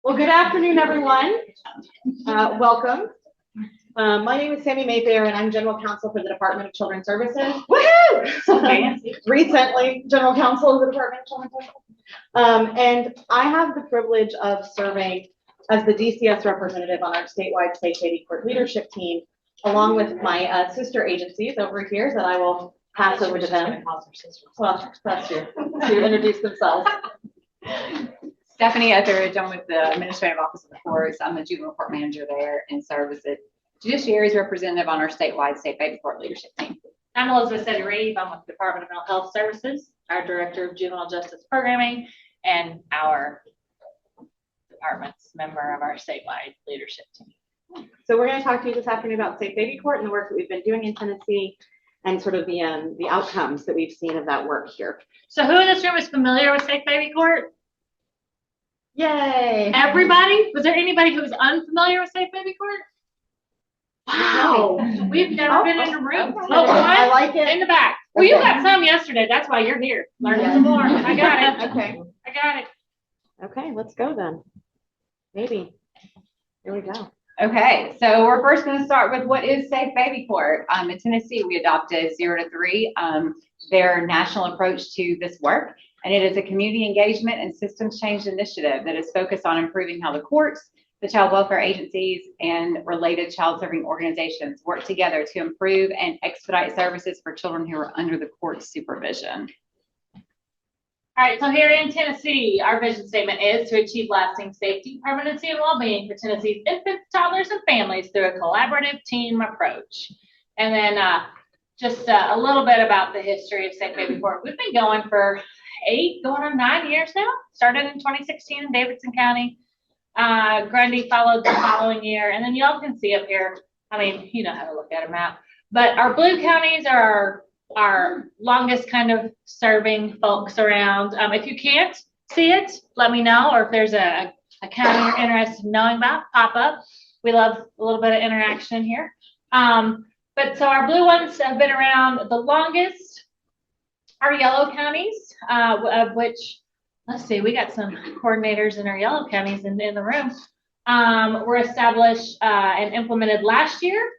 Well, good afternoon, everyone. Welcome. My name is Sammie Maifair, and I'm General Counsel for the Department of Children's Services. Woohoo! So fancy. Recently, General Counsel of the Department of Children's Services. And I have the privilege of serving as the DCS representative on our statewide Safe Baby Court leadership team, along with my sister agencies over here that I will pass over to them. Well, that's true. To introduce themselves. Stephanie Etheridge, I'm with the Administrative Office of the Courts. I'm the Juvenile Court Manager there and serve as the Judiciary's representative on our statewide State Baby Court leadership team. I'm Elizabeth Reeve. I'm with the Department of Mental Health Services, our Director of Juvenile Justice Programming, and our department's member of our statewide leadership team. So we're going to talk to you this afternoon about Safe Baby Court and the work that we've been doing in Tennessee and sort of the outcomes that we've seen of that work here. So who in this room is familiar with Safe Baby Court? Yay! Everybody? Was there anybody who was unfamiliar with Safe Baby Court? Wow, we've never been in a room. I like it. In the back. Well, you got some yesterday. That's why you're here. Learning some more. I got it. Okay. I got it. Okay, let's go then. Maybe. Here we go. Okay, so we're first going to start with what is Safe Baby Court. In Tennessee, we adopted 0 to 3, their national approach to this work. And it is a community engagement and systems change initiative that is focused on improving how the courts, the child welfare agencies, and related child serving organizations work together to improve and expedite services for children who are under the court's supervision. All right, so here in Tennessee, our vision statement is to achieve lasting safety, permanency, and well-being for Tennessee's infants, toddlers, and families through a collaborative team approach. And then just a little bit about the history of Safe Baby Court. We've been going for 8, going on 9 years now. Started in 2016 in Davidson County. Grundy followed the following year. And then y'all can see up here, I mean, you know how to look at a map. But our blue counties are our longest kind of serving folks around. If you can't see it, let me know. Or if there's a county you're interested in knowing about, pop up. We love a little bit of interaction here. But so our blue ones have been around the longest. Our yellow counties, of which, let's see, we got some coordinators in our yellow counties in the room, were established and implemented last year.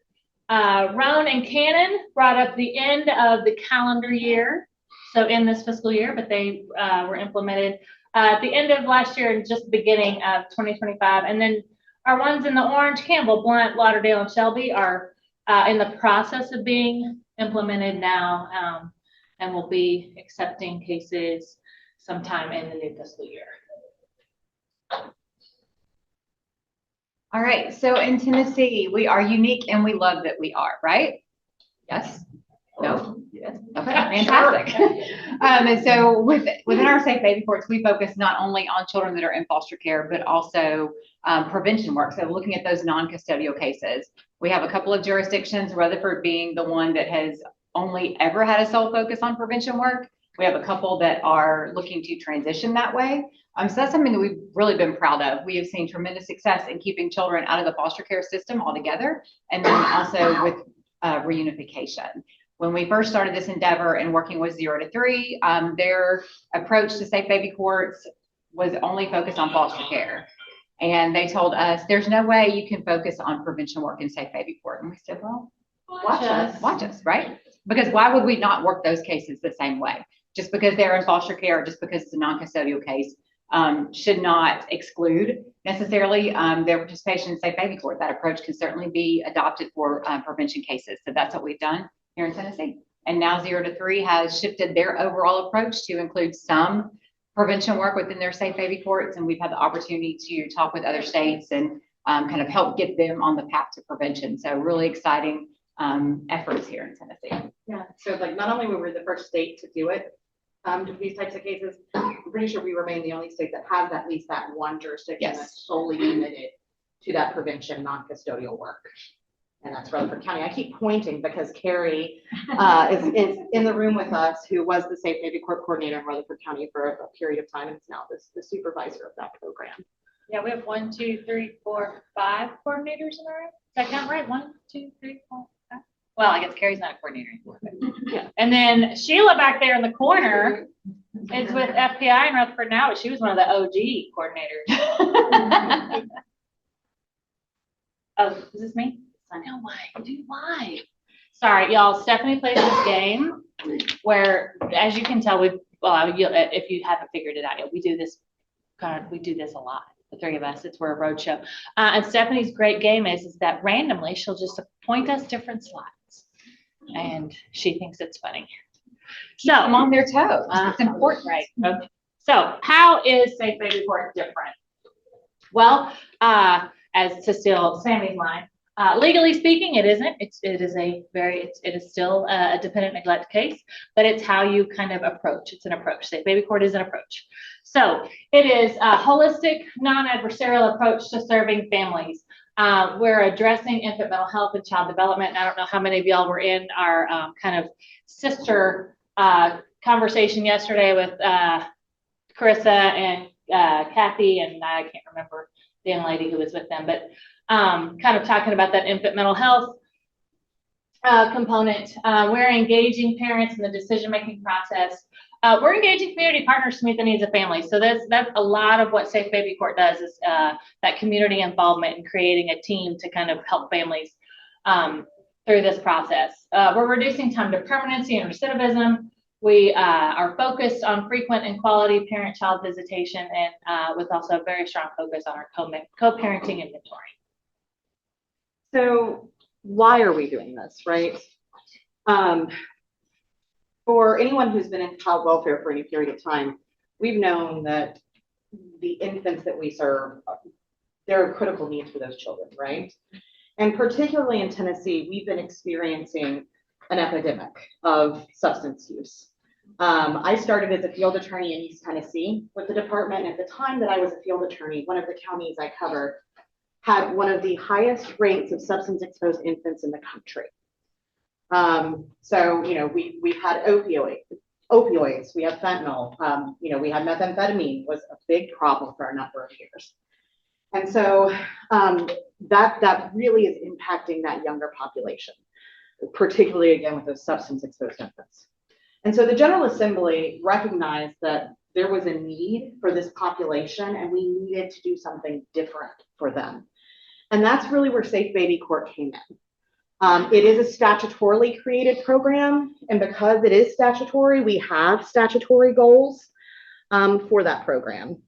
Roan and Cannon brought up the end of the calendar year, so in this fiscal year, but they were implemented at the end of last year and just the beginning of 2025. And then our ones in the orange, Campbell, Blount, Lauderdale, and Shelby are in the process of being implemented now. And we'll be accepting cases sometime in the new fiscal year. All right, so in Tennessee, we are unique and we love that we are, right? Yes? No? Yes. Okay, fantastic. And so within our Safe Baby Courts, we focus not only on children that are in foster care, but also prevention work. So looking at those non-custodial cases. We have a couple of jurisdictions, Rutherford being the one that has only ever had a sole focus on prevention work. We have a couple that are looking to transition that way. So that's something that we've really been proud of. We have seen tremendous success in keeping children out of the foster care system altogether, and then also with reunification. When we first started this endeavor and working with 0 to 3, their approach to Safe Baby Courts was only focused on foster care. And they told us, there's no way you can focus on prevention work in Safe Baby Court. And we said, well, watch us, right? Because why would we not work those cases the same way? Just because they're in foster care, or just because it's a non-custodial case, should not exclude necessarily their participation in Safe Baby Court. That approach can certainly be adopted for prevention cases. So that's what we've done here in Tennessee. And now 0 to 3 has shifted their overall approach to include some prevention work within their Safe Baby Courts. And we've had the opportunity to talk with other states and kind of help get them on the path to prevention. So really exciting efforts here in Tennessee. Yeah, so like not only were we the first state to do it, to these types of cases, I'm pretty sure we remain the only state that has at least that one jurisdiction that's solely limited to that prevention non-custodial work. And that's Rutherford County. I keep pointing because Carrie is in the room with us, who was the Safe Baby Court coordinator in Rutherford County for a period of time, and is now the supervisor of that program. Yeah, we have 1, 2, 3, 4, 5 coordinators in our room. Does that count right? 1, 2, 3, 4, 5. Well, I guess Carrie's not a coordinator anymore. But yeah. And then Sheila back there in the corner is with FPI in Rutherford now, but she was one of the OG coordinators. Oh, is this me? No, why? Do live. Sorry, y'all. Stephanie plays this game where, as you can tell, if you haven't figured it out yet, we do this a lot. The three of us. We're a road show. And Stephanie's great game is that randomly she'll just point us different slides, and she thinks it's funny. So I'm on their toes. It's important. Right. Okay. So how is Safe Baby Court different? Well, as to steal Sammie's line, legally speaking, it isn't. It is still a dependent neglect case, but it's how you kind of approach. It's an approach. Safe Baby Court is an approach. So it is a holistic, non-adversarial approach to serving families. We're addressing infant mental health and child development. And I don't know how many of y'all were in our kind of sister conversation yesterday with Carissa and Kathy, and I can't remember the young lady who was with them, but kind of talking about that infant mental health component. We're engaging parents in the decision-making process. We're engaging community partners to meet the needs of families. So that's a lot of what Safe Baby Court does is that community involvement and creating a team to kind of help families through this process. We're reducing time to permanency and recidivism. We are focused on frequent and quality parent-child visitation, and with also a very strong focus on our co-parenting and mentoring. So why are we doing this, right? For anyone who's been in child welfare for any period of time, we've known that the infants that we serve, there are critical needs for those children, right? And particularly in Tennessee, we've been experiencing an epidemic of substance use. I started as a field attorney in East Tennessee with the department. At the time that I was a field attorney, one of the counties I covered had one of the highest rates of substance exposed infants in the country. So, we've had opioids, we have fentanyl, we had methamphetamine was a big problem for a number of years. And so that really is impacting that younger population, particularly again with those substance exposed infants. And so the General Assembly recognized that there was a need for this population and we needed to do something different for them. And that's really where Safe Baby Court came in. It is a statutorily created program, and because it is statutory, we have statutory goals for that program.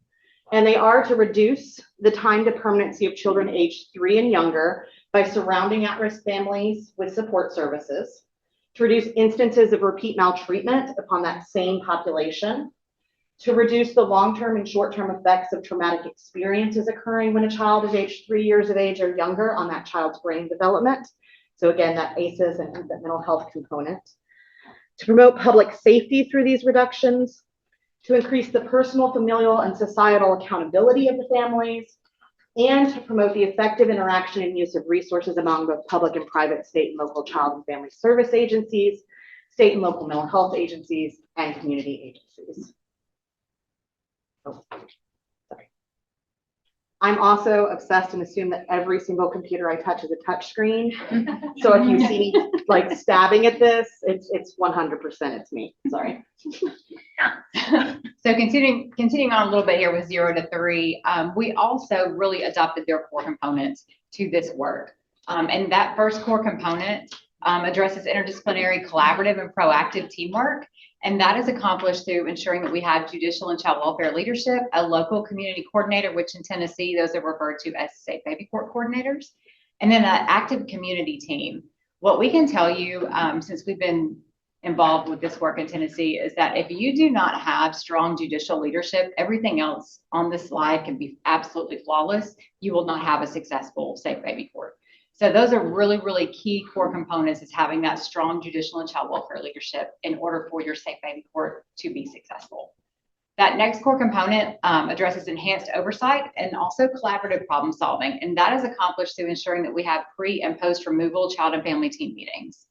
And they are to reduce the time to permanency of children aged 3 and younger by surrounding at-risk families with support services, to reduce instances of repeat maltreatment upon that same population, to reduce the long-term and short-term effects of traumatic experiences occurring when a child is aged 3 years of age or younger on that child's brain development. So again, that ACEs and infant mental health component. To promote public safety through these reductions, to increase the personal, familial, and societal accountability of the families, and to promote the effective interaction and use of resources among both public and private state and local child and family service agencies, state and local mental health agencies, and community agencies. Oh, sorry. I'm also obsessed and assume that every single computer I touch is a touch screen. So if you see me like stabbing at this, it's 100% it's me. Sorry. So continuing on a little bit here with 0 to 3, we also really adopted their core components to this work. And that first core component addresses interdisciplinary, collaborative, and proactive teamwork. And that is accomplished through ensuring that we have judicial and child welfare leadership, a local community coordinator, which in Tennessee, those are referred to as Safe Baby Court coordinators, and then an active community team. What we can tell you, since we've been involved with this work in Tennessee, is that if you do not have strong judicial leadership, everything else on this slide can be absolutely flawless. You will not have a successful Safe Baby Court. So those are really, really key core components, is having that strong judicial and child welfare leadership in order for your Safe Baby Court to be successful. That next core component addresses enhanced oversight and also collaborative problem solving. And that is accomplished through ensuring that we have pre and post removal child and family team meetings.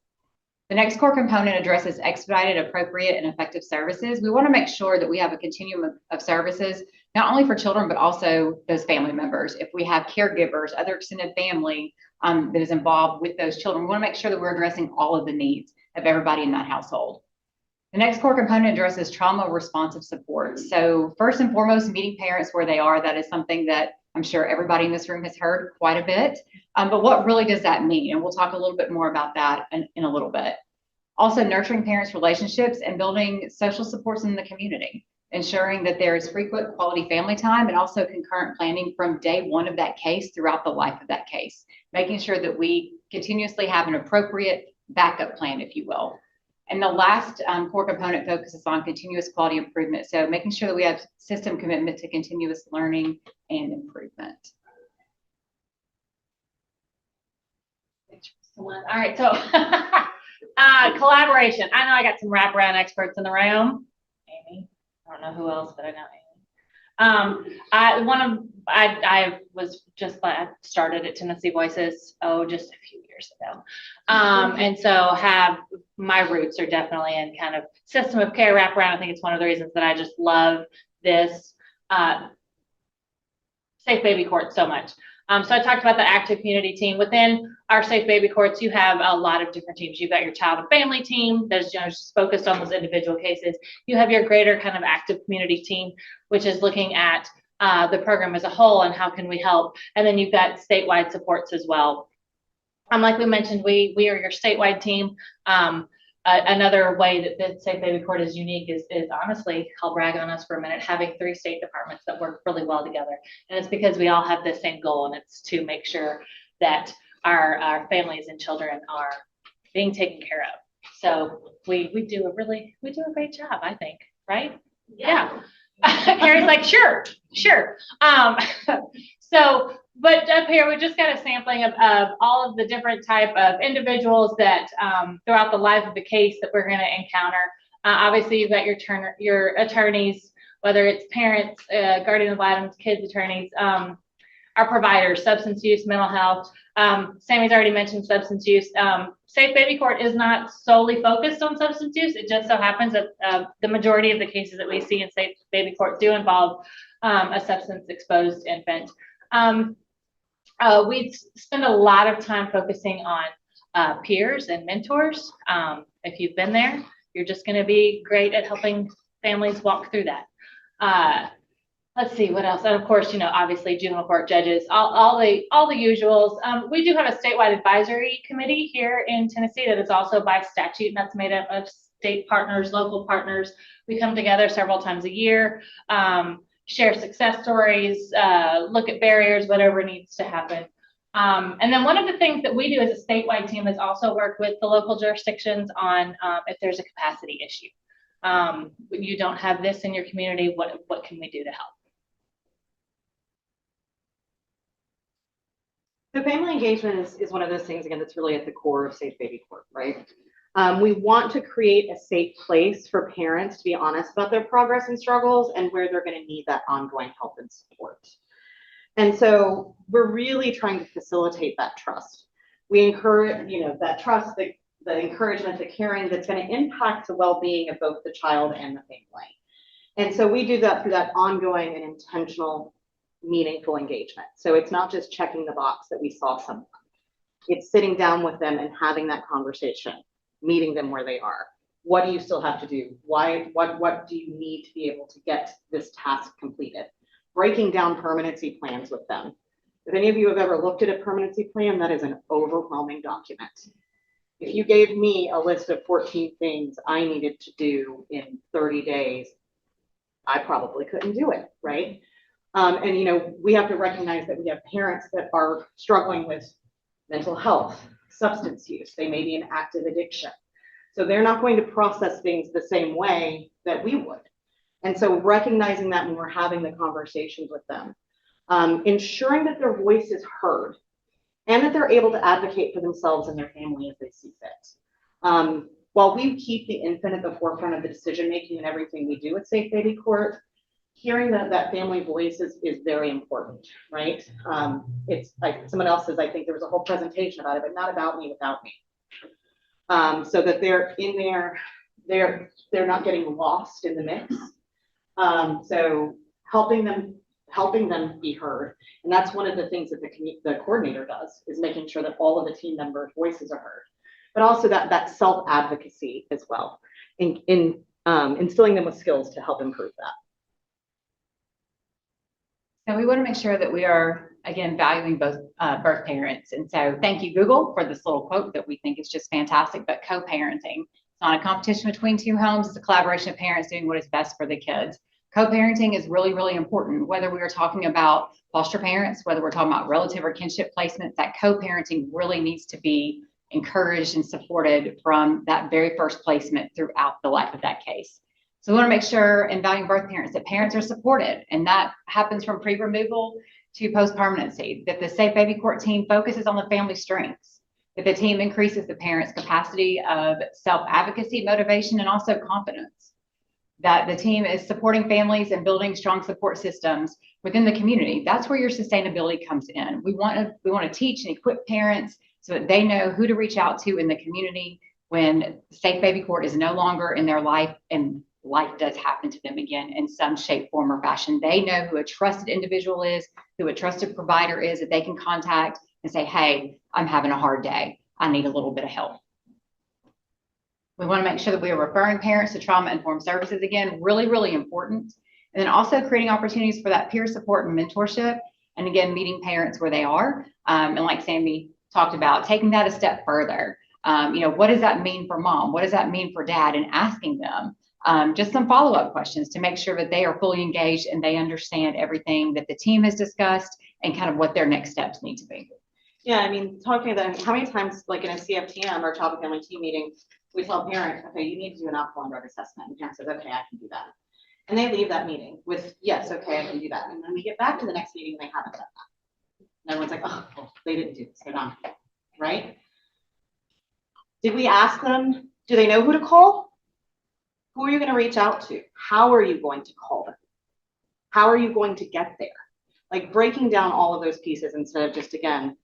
The next core component addresses expedited, appropriate, and effective services. We want to make sure that we have a continuum of services, not only for children, but also those family members. If we have caregivers, other extended family that is involved with those children, we want to make sure that we're addressing all of the needs of everybody in that household. The next core component addresses trauma responsive support. So first and foremost, meeting parents where they are. That is something that I'm sure everybody in this room has heard quite a bit. But what really does that mean? And we'll talk a little bit more about that in a little bit. Also, nurturing parents' relationships and building social supports in the community, ensuring that there is frequent quality family time and also concurrent planning from day one of that case throughout the life of that case, making sure that we continuously have an appropriate backup plan, if you will. And the last core component focuses on continuous quality improvement. So making sure that we have system commitment to continuous learning and improvement. All right, so collaboration. I know I got some wraparound experts in the room. Amy, I don't know who else, but I know Amy. I started at Tennessee Voices, just a few years ago. And so my roots are definitely in kind of system of care wraparound. I think it's one of the reasons that I just love this Safe Baby Court so much. So I talked about the active community team. Within our Safe Baby Courts, you have a lot of different teams. You've got your child and family team that's just focused on those individual cases. You have your greater kind of active community team, which is looking at the program as a whole and how can we help. And then you've got statewide supports as well. Like we mentioned, we are your statewide team. Another way that the Safe Baby Court is unique is honestly, I'll brag on us for a minute, having 3 state departments that work really well together. And it's because we all have the same goal, and it's to make sure that our families and children are being taken care of. So we do a great job, I think, right? Yeah. Carrie's like, sure. But up here, we just got a sampling of all of the different type of individuals that throughout the life of the case that we're going to encounter. Obviously, you've got your attorneys, whether it's parents, guardian ad litem, kids attorneys, our providers, substance use, mental health. Sammie's already mentioned substance use. Safe Baby Court is not solely focused on substance use. It just so happens that the majority of the cases that we see in Safe Baby Court do involve a substance-exposed infant. We spend a lot of time focusing on peers and mentors. If you've been there, you're just going to be great at helping families walk through that. Let's see what else. And of course, obviously juvenile court judges, all the usuals. We do have a statewide advisory committee here in Tennessee that is also by statute, and that's made up of state partners, local partners. We come together several times a year, share success stories, look at barriers, whatever needs to happen. And then one of the things that we do as a statewide team is also work with the local jurisdictions on if there's a capacity issue. You don't have this in your community, what can we do to help? So family engagement is one of those things, again, that's really at the core of Safe Baby Court, right? We want to create a safe place for parents to be honest about their progress and struggles and where they're going to need that ongoing help and support. And so we're really trying to facilitate that trust. We encourage, that trust, the encouragement, the caring that's going to impact the well-being of both the child and the family. And so we do that through that ongoing and intentional, meaningful engagement. So it's not just checking the box that we saw someone. It's sitting down with them and having that conversation, meeting them where they are. What do you still have to do? What do you need to be able to get this task completed? Breaking down permanency plans with them. If any of you have ever looked at a permanency plan, that is an overwhelming document. If you gave me a list of 14 things I needed to do in 30 days, I probably couldn't do it, right? And we have to recognize that we have parents that are struggling with mental health, substance use. They may be in active addiction. So they're not going to process things the same way that we would. And so recognizing that when we're having the conversations with them, ensuring that their voice is heard and that they're able to advocate for themselves and their family as they see fit. While we keep the infant at the forefront of the decision-making in everything we do at Safe Baby Court, hearing that family voice is very important, right? It's like someone else says, I think there was a whole presentation about it, but not about me without me. So that they're in there, they're not getting lost in the mix. So helping them be heard. And that's one of the things that the coordinator does, is making sure that all of the team members' voices are heard. But also that self-advocacy as well. in instilling them with skills to help improve that. So we want to make sure that we are, again, valuing both birth parents. And so thank you, Google, for this little quote that we think is just fantastic, but co-parenting. It's not a competition between two homes. It's a collaboration of parents doing what is best for the kids. Co-parenting is really, really important, whether we are talking about foster parents, whether we're talking about relative or kinship placements, that co-parenting really needs to be encouraged and supported from that very first placement throughout the life of that case. So we want to make sure in valuing birth parents that parents are supported, and that happens from pre-removal to post-permanency, that the Safe Baby Court team focuses on the family strengths, that the team increases the parents' capacity of self-advocacy, motivation, and also confidence, that the team is supporting families and building strong support systems within the community. That's where your sustainability comes in. We want to teach and equip parents so that they know who to reach out to in the community when Safe Baby Court is no longer in their life and life does happen to them again in some shape, form, or fashion. They know who a trusted individual is, who a trusted provider is that they can contact and say, hey, I'm having a hard day. I need a little bit of help. We want to make sure that we are referring parents to trauma-informed services. Again, really, really important. And then also creating opportunities for that peer support and mentorship. And again, meeting parents where they are. And like Sammie talked about, taking that a step further. What does that mean for mom? What does that mean for dad? And asking them just some follow-up questions to make sure that they are fully engaged and they understand everything that the team has discussed and kind of what their next steps need to be. Yeah, I mean, talking to them, how many times, like in a CFTM or child and family team meeting, we tell parents, okay, you need to do an alcohol and drug assessment. And parent says, okay, I can do that. And they leave that meeting with, yes, okay, I can do that. And then we get back to the next meeting and they haven't done that. And everyone's like, oh, well, they didn't do this, they're done, right? Did we ask them, do they know who to call? Who are you going to reach out to? How are you going to call them? How are you going to get there? Like breaking down all of those pieces instead of just, again,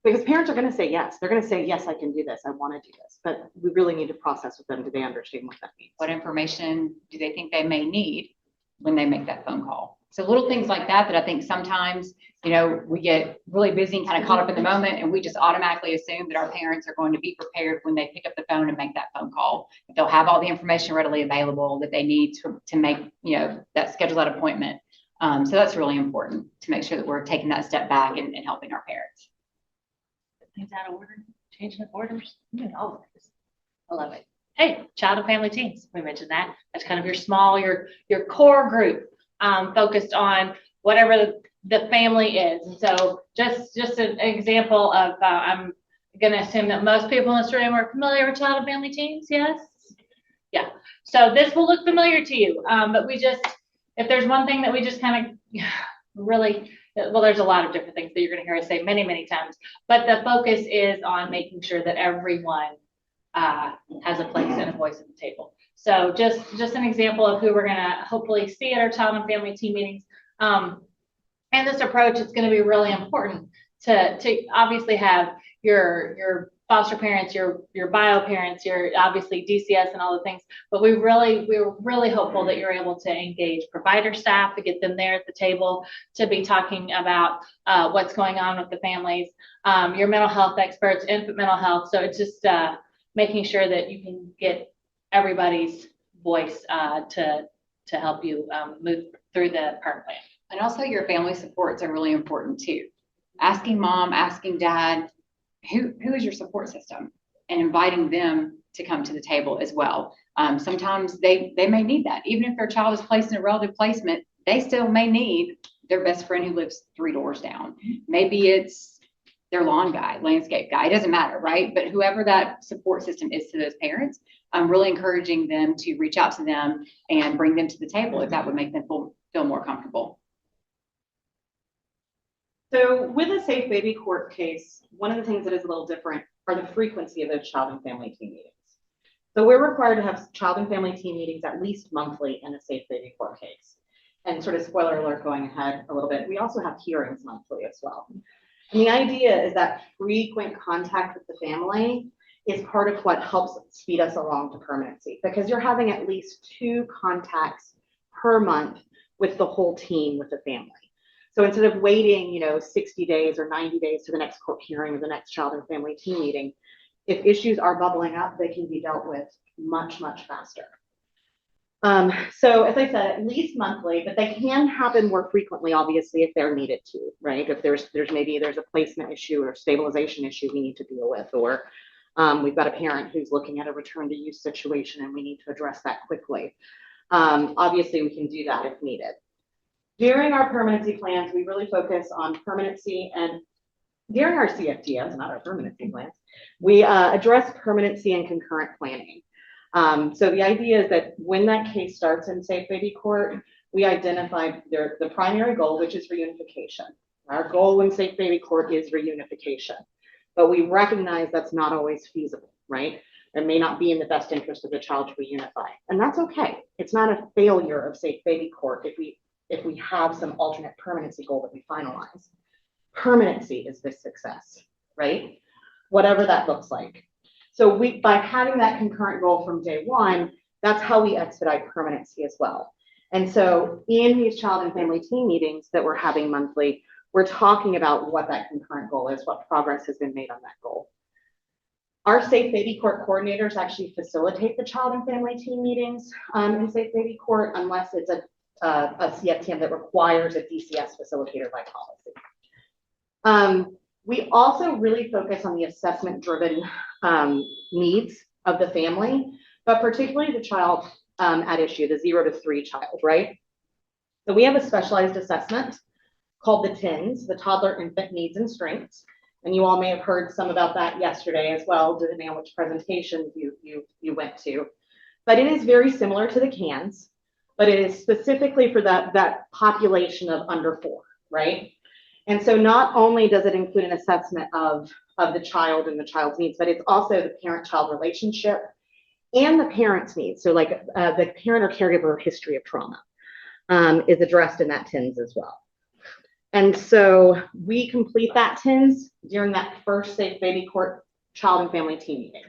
because parents are going to say yes. They're going to say, yes, I can do this. I want to do this. But we really need to process with them. Do they understand what that means? What information do they think they may need when they make that phone call? So little things like that I think sometimes, we get really busy and kind of caught up in the moment and we just automatically assume that our parents are going to be prepared when they pick up the phone and make that phone call. They'll have all the information readily available that they need to make, that schedule that appointment. So that's really important to make sure that we're taking that step back and helping our parents. Things out of order, changing the orders, all of this. I love it. Hey, child and family teams, we mentioned that. That's kind of your small, your core group, focused on whatever the family is. And so just an example of, I'm going to assume that most people in this room are familiar with child and family teams, yes? Yeah. So this will look familiar to you, but if there's one thing that we just kind of really, well, there's a lot of different things that you're going to hear us say many, many times, but the focus is on making sure that everyone has a place and a voice at the table. So just an example of who we're going to hopefully see at our child and family team meetings. And this approach is going to be really important to obviously have your foster parents, your bio parents, your obviously DCS and all the things, but we're really hopeful that you're able to engage provider staff to get them there at the table to be talking about what's going on with the families, your mental health experts, infant mental health. So it's just making sure that you can get everybody's voice to help you move through the PERM plan. And also your family supports are really important too. Asking mom, asking dad, who is your support system, and inviting them to come to the table as well. Sometimes they may need that. Even if their child is placed in a relative placement, they still may need their best friend who lives 3 doors down. Maybe it's their lawn guy, landscape guy, it doesn't matter, right? But whoever that support system is to those parents, I'm really encouraging them to reach out to them and bring them to the table if that would make them feel more comfortable. So with a Safe Baby Court case, one of the things that is a little different are the frequency of those child and family team meetings. So we're required to have child and family team meetings at least monthly in a Safe Baby Court case. And sort of spoiler alert going ahead a little bit, we also have hearings monthly as well. And the idea is that frequent contact with the family is part of what helps speed us along to permanency, because you're having at least 2 contacts per month with the whole team with the family. So instead of waiting, 60 days or 90 days to the next court hearing or the next child and family team meeting, if issues are bubbling up, they can be dealt with much, much faster. So as I said, at least monthly, but they can happen more frequently, obviously, if they're needed to, right? If there's a placement issue or stabilization issue we need to deal with, or we've got a parent who's looking at a return to use situation and we need to address that quickly. Obviously, we can do that if needed. During our permanency plans, we really focus on permanency, and during our CFTMs, not our permanency plans, we address permanency and concurrent planning. So the idea is that when that case starts in Safe Baby Court, we identify the primary goal, which is reunification. Our goal in Safe Baby Court is reunification, but we recognize that's not always feasible, right? It may not be in the best interest of the child to reunify, and that's okay. It's not a failure of Safe Baby Court if we have some alternate permanency goal that we finalize. Permanency is this success, right? Whatever that looks like. So by having that concurrent goal from day one, that's how we expedite permanency as well. And so in these child and family team meetings that we're having monthly, we're talking about what that concurrent goal is, what progress has been made on that goal. Our Safe Baby Court coordinators actually facilitate the child and family team meetings in Safe Baby Court, unless it's a CFTM that requires a DCS facilitator by policy. We also really focus on the assessment-driven needs of the family, but particularly the child at issue, the 0 to 3 child, right? So we have a specialized assessment called the TINS, the Toddler Infant Needs and Strengths, and you all may have heard some about that yesterday as well, depending on which presentations you went to. But it is very similar to the CANS, but it is specifically for that population of under 4, right? And so not only does it include an assessment of the child and the child's needs, but it's also the parent-child relationship and the parent's needs. So like the parent or caregiver history of trauma is addressed in that TINS as well. And so we complete that TINS during that first Safe Baby Court child and family team meeting.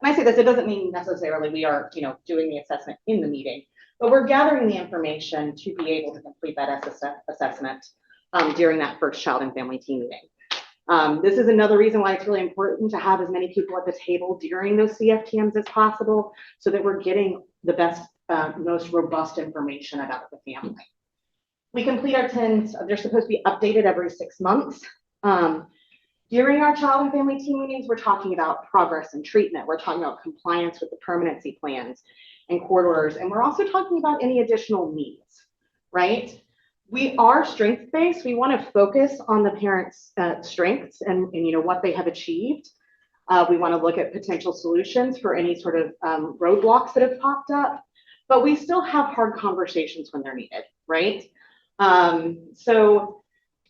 And I say this, it doesn't mean necessarily we are, doing the assessment in the meeting, but we're gathering the information to be able to complete that assessment during that first child and family team meeting. This is another reason why it's really important to have as many people at the table during those CFTMs as possible, so that we're getting the best, most robust information about the family. We complete our TINs, they're supposed to be updated every 6 months. During our child and family team meetings, we're talking about progress and treatment. We're talking about compliance with the permanency plans and court orders, and we're also talking about any additional needs, right? We are strength-based. We want to focus on the parents' strengths and what they have achieved. We want to look at potential solutions for any sort of roadblocks that have popped up, but we still have hard conversations when they're needed, right? So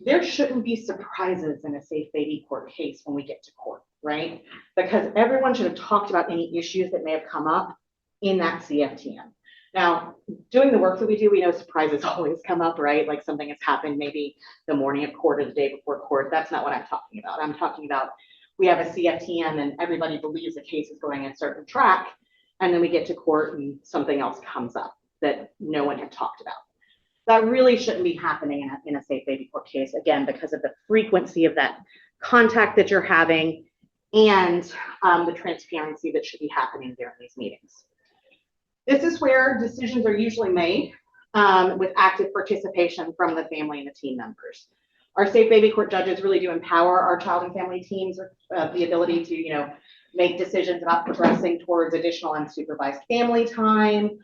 there shouldn't be surprises in a Safe Baby Court case when we get to court, right? Because everyone should have talked about any issues that may have come up in that CFTM. Now, doing the work that we do, we know surprises always come up, right? Like something has happened maybe the morning of court or the day before court. That's not what I'm talking about. I'm talking about we have a CFTM and everybody believes the case is going in a certain track, and then we get to court and something else comes up that no one had talked about. That really shouldn't be happening in a Safe Baby Court case, again, because of the frequency of that contact that you're having and the transparency that should be happening during these meetings. This is where decisions are usually made with active participation from the family and the team members. Our Safe Baby Court judges really do empower our child and family teams with the ability to, make decisions about progressing towards additional unsupervised family time,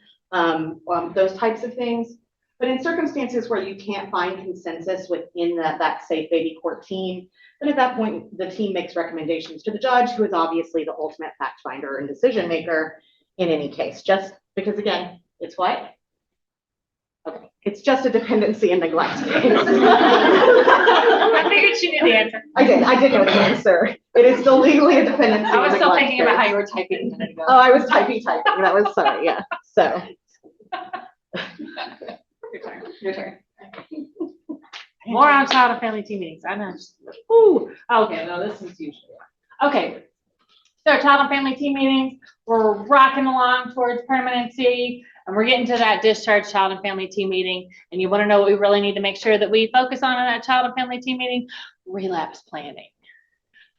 those types of things. But in circumstances where you can't find consensus within that Safe Baby Court team, then at that point, the team makes recommendations to the judge, who is obviously the ultimate fact finder and decision maker in any case, just because, again, it's what? Okay, it's just a dependency and neglect case. I figured you knew the answer. I did know the answer. It is still legally a dependency. I was still thinking about how you were typing a minute ago. Oh, I was typing. That was sorry, yeah. So. Your turn. More on child and family team meetings. I know. Ooh, okay, no, this is usually. Okay. So child and family team meetings, we're rocking along towards permanency, and we're getting to that discharge child and family team meeting. And you want to know what we really need to make sure that we focus on in that child and family team meeting? Relapse planning.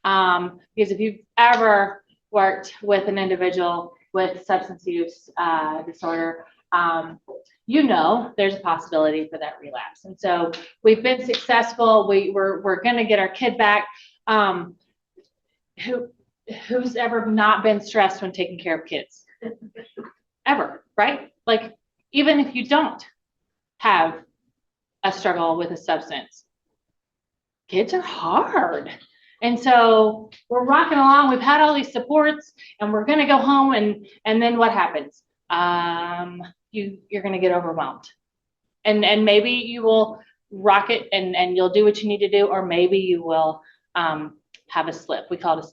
Because if you've ever worked with an individual with substance use disorder, you know, there's a possibility for that relapse. And so we've been successful. We're going to get our kid back. Who's ever not been stressed when taking care of kids? Ever, right? Like, even if you don't have a struggle with a substance, kids are hard. And so we're rocking along. We've had all these supports, and we're going to go home, and then what happens? You're going to get overwhelmed, and maybe you will rock it, and you'll do what you need to do, or maybe you will have a slip. We call it,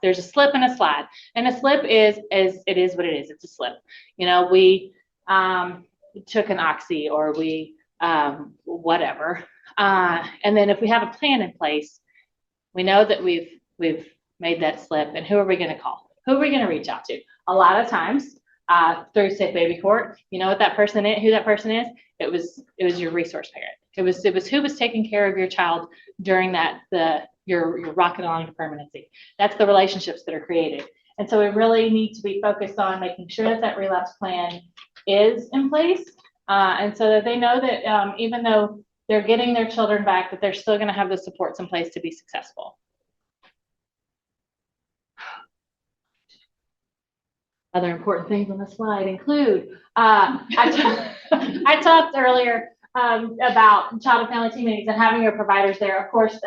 there's a slip and a slide, and a slip is it is what it is. It's a slip. We took an oxy, or we whatever, and then if we have a plan in place, we know that we've made that slip, and who are we going to call? Who are we going to reach out to? A lot of times, through Safe Baby Court, you know what that person is, who that person is? It was your resource parent. It was who was taking care of your child during your rocking along to permanency. That's the relationships that are created. And so we really need to be focused on making sure that relapse plan is in place, and so that they know that even though they're getting their children back, that they're still going to have the supports in place to be successful. Other important things on the slide include, I talked earlier about child and family team meetings and having your providers there. Of course,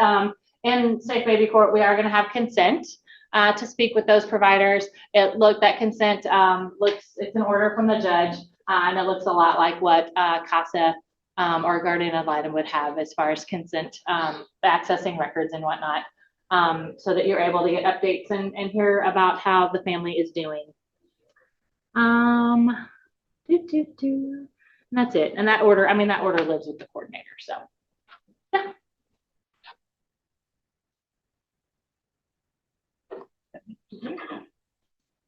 in Safe Baby Court, we are going to have consent to speak with those providers. That consent it's an order from the judge, and it looks a lot like what CASA or guardian ad litem would have as far as consent, accessing records and whatnot, so that you're able to get updates and hear about how the family is doing. And that's it. And that order lives with the coordinator. So, yeah.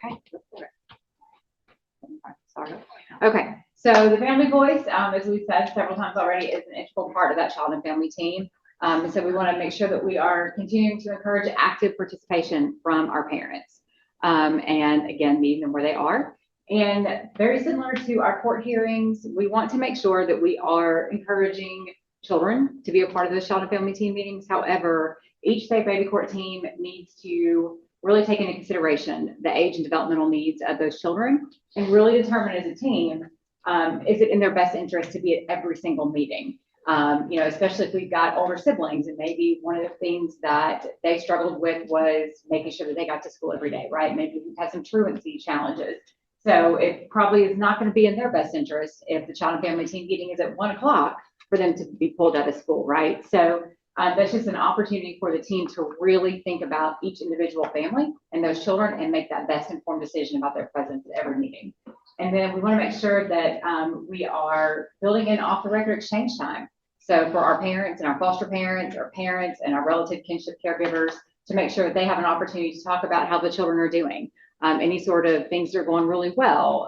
Okay. Sorry. Okay. So the family voice, as we've said several times already, is an integral part of that child and family team. So we want to make sure that we are continuing to encourage active participation from our parents. And again, meeting them where they are. And very similar to our court hearings, we want to make sure that we are encouraging children to be a part of those child and family team meetings. However, each Safe Baby Court team needs to really take into consideration the age and developmental needs of those children and really determine as a team, is it in their best interest to be at every single meeting? Especially if we've got older siblings, and maybe one of the things that they struggled with was making sure that they got to school every day, right? Maybe we've had some truancy challenges. So it probably is not going to be in their best interest if the child and family team meeting is at 1 o'clock for them to be pulled out of school, right? So that's just an opportunity for the team to really think about each individual family and those children and make that best informed decision about their presence at every meeting. And then we want to make sure that we are building in off the record exchange time. So for our parents and our foster parents, our parents and our relative kinship caregivers, to make sure that they have an opportunity to talk about how the children are doing. Any sort of things that are going really well,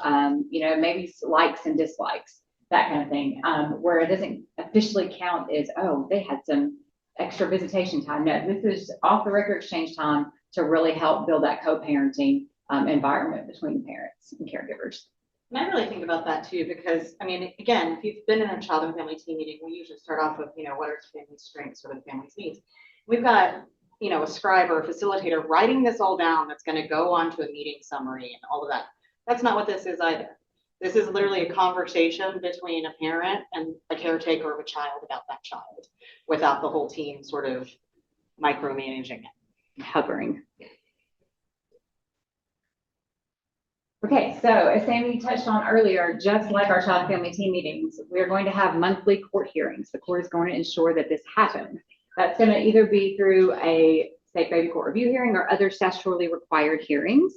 maybe likes and dislikes, that kind of thing, where it doesn't officially count as, oh, they had some extra visitation time. No, this is off the record exchange time to really help build that co-parenting environment between the parents and caregivers. And I really think about that too, because again, if you've been in a child and family team meeting, we usually start off with, what are the family's strengths, what are the family's needs. We've got, a scribe or a facilitator writing this all down that's going to go on to a meeting summary and all of that. That's not what this is either. This is literally a conversation between a parent and a caretaker of a child about that child, without the whole team sort of micromanaging it. Hovering. Okay, so as Sammie touched on earlier, just like our child and family team meetings, we're going to have monthly court hearings. The court is going to ensure that this happens. That's going to either be through a Safe Baby Court review hearing or other statutorily required hearings.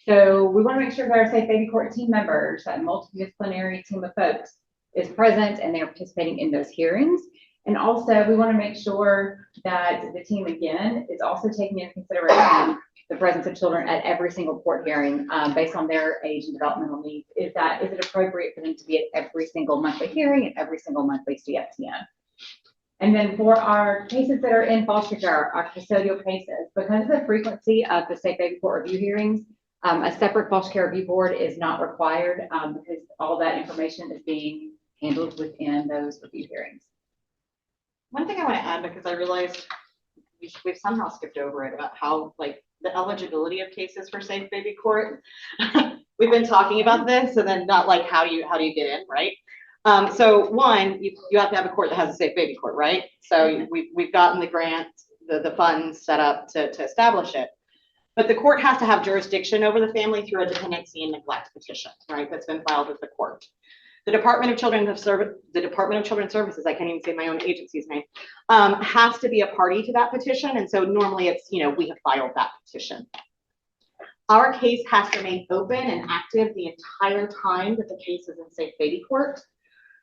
So we want to make sure that our Safe Baby Court team members, that multidisciplinary team of folks, is present and they're participating in those hearings. And also we want to make sure that the team, again, is also taking into consideration the presence of children at every single court hearing based on their age and developmental needs. Is it appropriate for them to be at every single monthly hearing and every single monthly CFTM? And then for our cases that are in foster care, our custodial cases, because of the frequency of the Safe Baby Court review hearings, A separate foster care review board is not required because all that information is being handled within those review hearings. One thing I want to add, because I realized we've somehow skipped over it, about how, like, the eligibility of cases for safe baby court. We've been talking about this, and then not like how do you get in, right? So one, you have to have a court that has a safe baby court, right? So we've gotten the grant, the funds set up to establish it. But the court has to have jurisdiction over the family through a dependency and neglect petition, right? That's been filed with the court. The Department of Children's Services, I can't even say my own agency's name, has to be a party to that petition. And so normally it's, we have filed that petition. Our case has to remain open and active the entire time that the case is in safe baby court.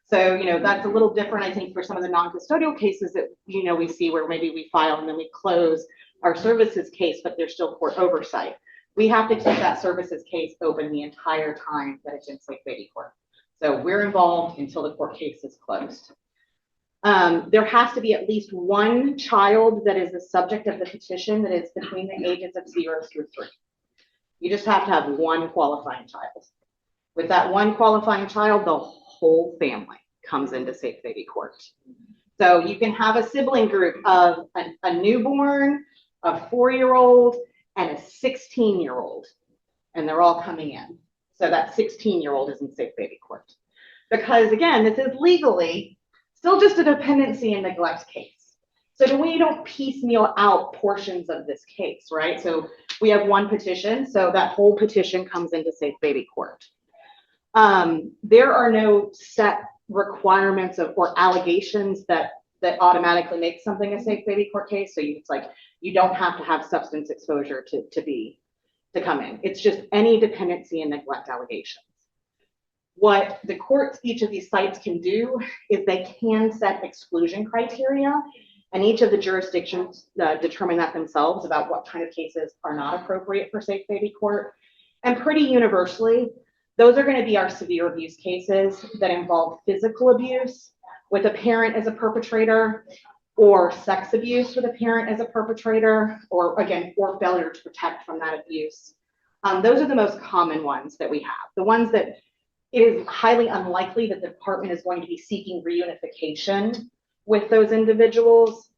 So, that's a little different, I think, for some of the non-custodial cases that, we see where maybe we file and then we close our services case, but there's still court oversight. We have to keep that services case open the entire time that it's in safe baby court. So we're involved until the court case is closed. There has to be at least one child that is the subject of the petition that is between the ages of 0 through 3. You just have to have one qualifying child. With that one qualifying child, the whole family comes into safe baby court. So you can have a sibling group of a newborn, a 4-year-old, and a 16-year-old, and they're all coming in. So that 16-year-old is in safe baby court. Because again, this is legally still just a dependency and neglect case. So we don't piecemeal out portions of this case, right? So we have one petition, so that whole petition comes into safe baby court. There are no set requirements or allegations that automatically make something a safe baby court case. So it's like, you don't have to have substance exposure to come in. It's just any dependency and neglect allegations. What the courts, each of these sites can do is they can set exclusion criteria, and each of the jurisdictions determine that themselves about what kind of cases are not appropriate for safe baby court. And pretty universally, those are going to be our severe abuse cases that involve physical abuse with a parent as a perpetrator, or sex abuse with a parent as a perpetrator, or failure to protect from that abuse. Those are the most common ones that we have. The ones that it is highly unlikely that the department is going to be seeking reunification with those individuals,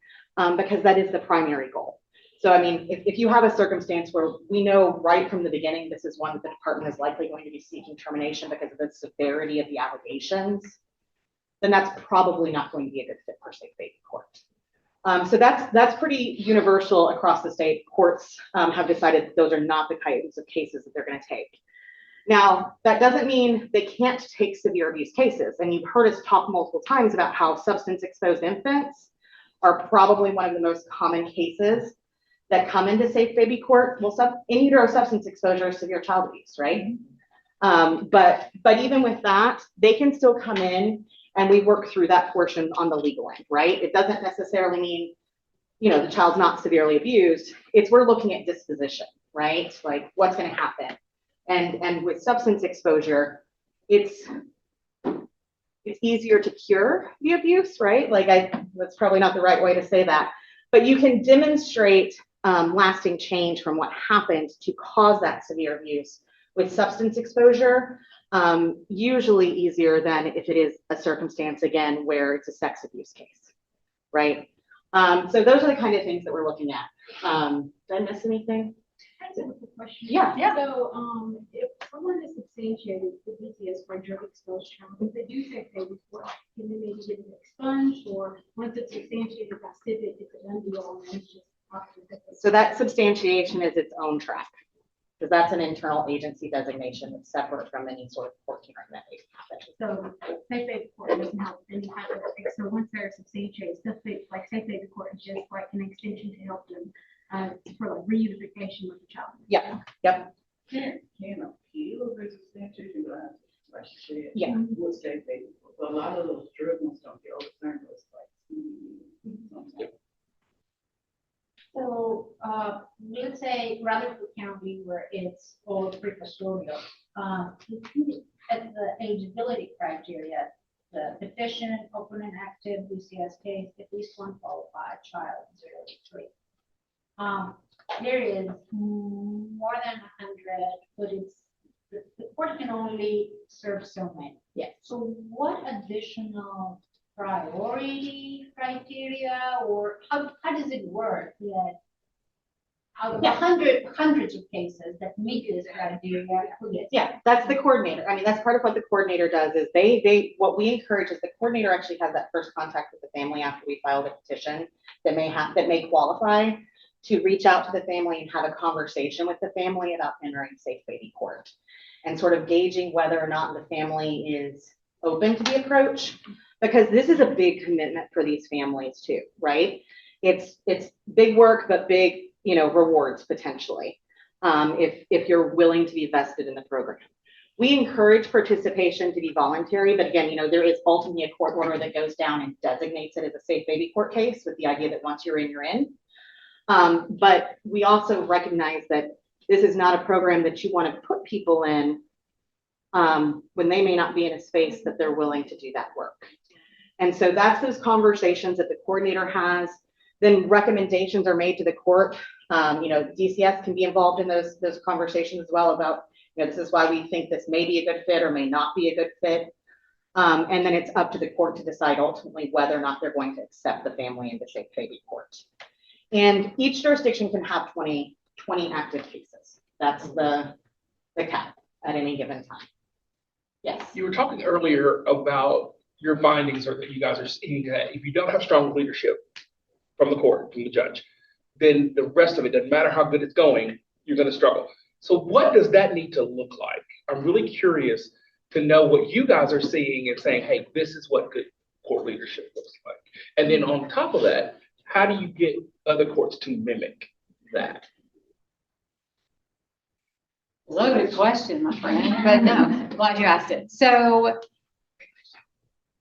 because that is the primary goal. So, I mean, if you have a circumstance where we know right from the beginning, this is one that the department is likely going to be seeking termination because of the severity of the allegations, then that's probably not going to be a good fit for safe baby court. So that's pretty universal across the state. Courts have decided that those are not the kinds of cases that they're going to take. Now, that doesn't mean they can't take severe abuse cases. And you've heard us talk multiple times about how substance exposed infants are probably one of the most common cases that come into safe baby court. Well, in utero substance exposure is severe child abuse, right? But even with that, they can still come in, and we work through that portion on the legal end, right? It doesn't necessarily mean, the child's not severely abused. We're looking at disposition, right? Like, what's going to happen? And with substance exposure, it's easier to cure the abuse, right? That's probably not the right way to say that, but you can demonstrate lasting change from what happened to cause that severe abuse with substance exposure, usually easier than if it is a circumstance, again, where it's a sex abuse case, right? So those are the kind of things that we're looking at. Did I miss anything? I have a question. Yeah. So, if someone is substantiated for DCS for drug exposure, if they do say they report, can they maybe get it expunged, or once it's substantiated by civic, it's an undo all and it's just after the. So that substantiation is its own track, because that's an internal agency designation that's separate from any sort of court hearing that may happen. So, say they court doesn't have any type of, so once they're substantiated, like say they court is just like an extension to help them for like reunification with the child. Yeah. Yep. Can appeal the substantiation, like you said. Yeah. We'll say they, but a lot of those drug ones don't get overturned. It's like, So, let's say Rutherford County, where it's all pre-custodial, at the eligibility criteria, the deficient, open and active DCS case, at least one qualified child, 0 to 3. there is more than 100, but the court can only serve so many. Yes. So what additional priority criteria, or how does it work that out of hundreds of cases that meet this criteria, who gets? Yeah, that's the coordinator. I mean, that's part of what the coordinator does is what we encourage is the coordinator actually has that first contact with the family after we file the petition that may qualify to reach out to the family and have a conversation with the family about entering safe baby court and sort of gauging whether or not the family is open to the approach, because this is a big commitment for these families too, right? It's big work, but big, rewards potentially, if you're willing to be vested in the program. We encourage participation to be voluntary, but again, there is ultimately a court order that goes down and designates it as a safe baby court case with the idea that once you're in, you're in. But we also recognize that this is not a program that you want to put people in when they may not be in a space that they're willing to do that work. And so that's those conversations that the coordinator has. Then recommendations are made to the court. DCS can be involved in those conversations as well about, this is why we think this may be a good fit or may not be a good fit. And then it's up to the court to decide ultimately whether or not they're going to accept the family into safe baby court. And each jurisdiction can have 20 active cases. That's the cap at any given time. Yes. You were talking earlier about your findings, or that you guys are seeing that if you don't have strong leadership from the court, from the judge, then the rest of it, doesn't matter how good it's going, you're going to struggle. So what does that need to look like? I'm really curious to know what you guys are seeing and saying, hey, this is what good court leadership looks like. And then on top of that, how do you get other courts to mimic that? Loaded question, my friend, but no, glad you asked it. So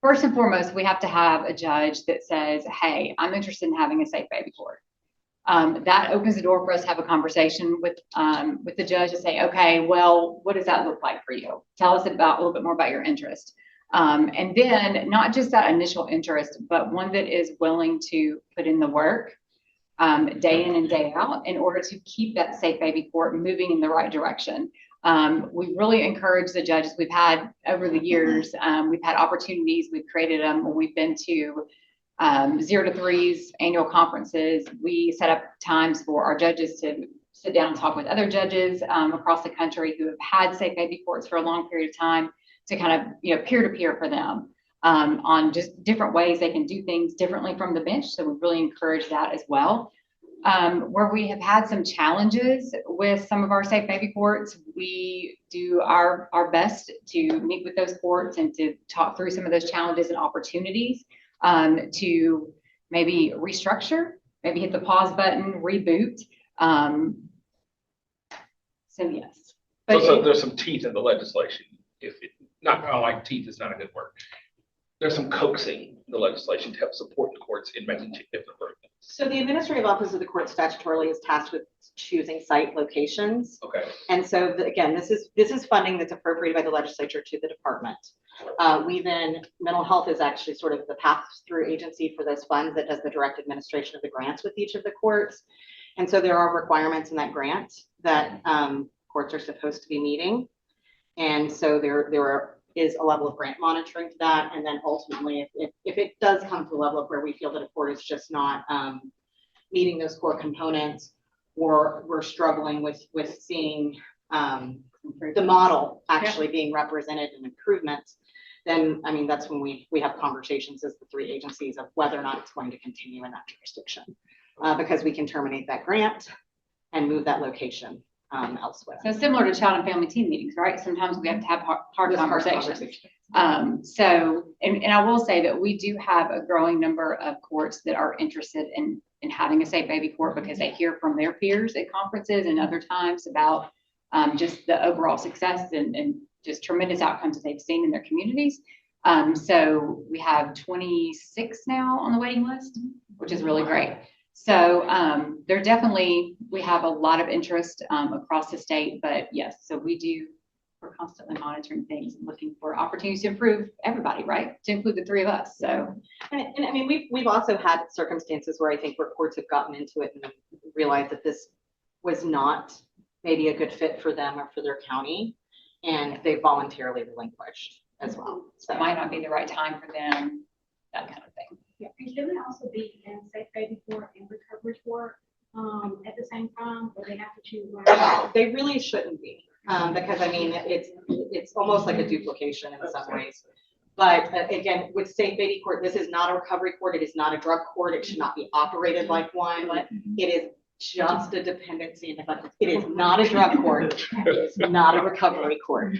first and foremost, we have to have a judge that says, hey, I'm interested in having a safe baby court. That opens the door for us to have a conversation with the judge and say, okay, well, what does that look like for you? Tell us a little bit more about your interest. And then not just that initial interest, but one that is willing to put in the work day in and day out in order to keep that safe baby court moving in the right direction. We really encourage the judges. We've had over the years, we've had opportunities, we've created them when we've been to 0 to 3s annual conferences. We set up times for our judges to sit down and talk with other judges across the country who have had safe baby courts for a long period of time to kind of, peer to peer for them on just different ways they can do things differently from the bench. So we really encourage that as well. Where we have had some challenges with some of our safe baby courts, we do our best to meet with those courts and to talk through some of those challenges and opportunities to maybe restructure, maybe hit the pause button, reboot. So yes. But So there's some teeth in the legislation. I like teeth is not a good word. There's some coaxing in the legislation to help support the courts in making different improvements. So the administrative office of the court statutorily is tasked with choosing site locations. Okay. And so again, this is funding that's appropriated by the legislature to the department. Mental health is actually sort of the pass-through agency for those funds that does the direct administration of the grants with each of the courts. And so there are requirements in that grant that courts are supposed to be meeting. And so there is a level of grant monitoring to that. And then ultimately, if it does come to a level of where we feel that a court is just not meeting those core components, or we're struggling with seeing the model actually being represented in improvements, then, I mean, that's when we have conversations as the 3 agencies of whether or not it's going to continue in that jurisdiction, because we can terminate that grant and move that location elsewhere. So similar to child and family team meetings, right? Sometimes we have to have hard conversations. And I will say that we do have a growing number of courts that are interested in having a safe baby court, because they hear from their peers at conferences and other times about just the overall success and just tremendous outcomes that they've seen in their communities. So we have 26 now on the waiting list, which is really great. So we have a lot of interest across the state, but yes, so we're constantly monitoring things and looking for opportunities to improve everybody, right? To include the 3 of us. So, and I mean, we've also had circumstances where I think where courts have gotten into it and realized that this was not maybe a good fit for them or for their county, and they voluntarily relinquished as well. So it might not be the right time for them, that kind of thing. Yeah, and can they also be in safe baby court and recovery court, at the same time, or they have to choose one? They really shouldn't be, because I mean, it's almost like a duplication in some ways. But again, with safe baby court, this is not a recovery court. It is not a drug court. It should not be operated like one. It is just a dependency and neglect. It is not a drug court. It is not a recovery court.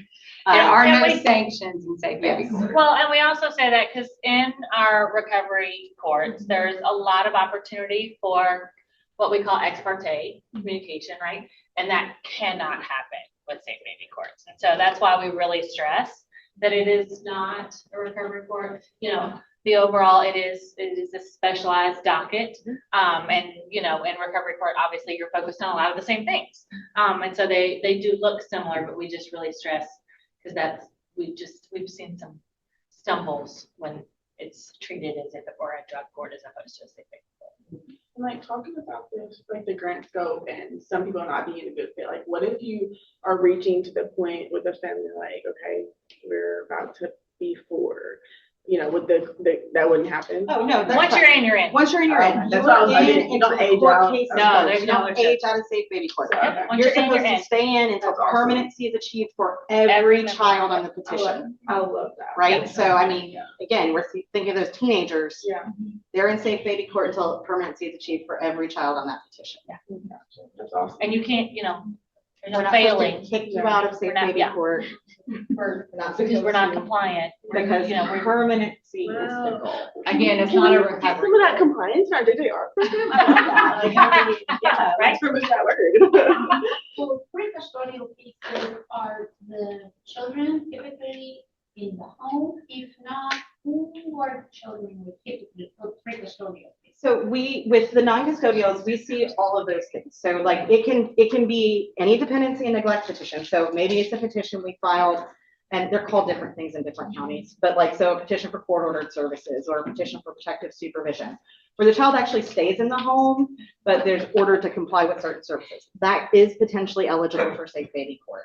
There are And no we- sanctions in safe baby court. Well, and we also say that because in our recovery courts, there's a lot of opportunity for what we call ex parte communication, right? And that cannot happen with safe baby courts. And so that's why we really stress that it is not a recovery court. You know, the overall, it is a specialized docket. And, you know, in recovery court, obviously you're focused on a lot of the same things. And so they do look similar, but we just really stress, because we've seen some stumbles when it's treated as if it were a drug court as opposed to a safe baby court. Like talking about this, like the grant scope and some people not being a good fit, like what if you are reaching to the point with the family, like, okay, we're about to be four, you know, with that wouldn't happen? Oh, no. that's Once fine. you're in, you're in. Once you're in, you're in. That's what I was You're like, in you don't until the age court out. case is No, closed. there's You no don't age out of safe baby court. Yep, once You're you're in, you're supposed in. to stay in until That's awesome. permanency is achieved for every member. child on the petition, I love that. right? So I mean, again, we're thinking of those teenagers. Yeah. They're in safe baby court until permanency is achieved for every child on that petition. That's awesome. And you can't, you know, there's We're no not supposed failing to kick you out of safe We're not- baby yeah. court. for, Not because we're not supposed to, compliant. Because you know, we're permanency is the goal. Again, it's Can not we a get recovery. some of that compliance in our JJR program? I love that. Like, how do we- yeah, Right? let's promote that word. For pre-custodial cases, are the children typically in the home? If not, who are children with typically for pre-custodial cases? So with the non-custodials, we see all of those things. So like it can be any dependency and neglect petition. So maybe it's a petition we filed, and they're called different things in different counties, but like, so a petition for court-ordered services or a petition for protective supervision, where the child actually stays in the home, but there's order to comply with certain services. That is potentially eligible for safe baby court.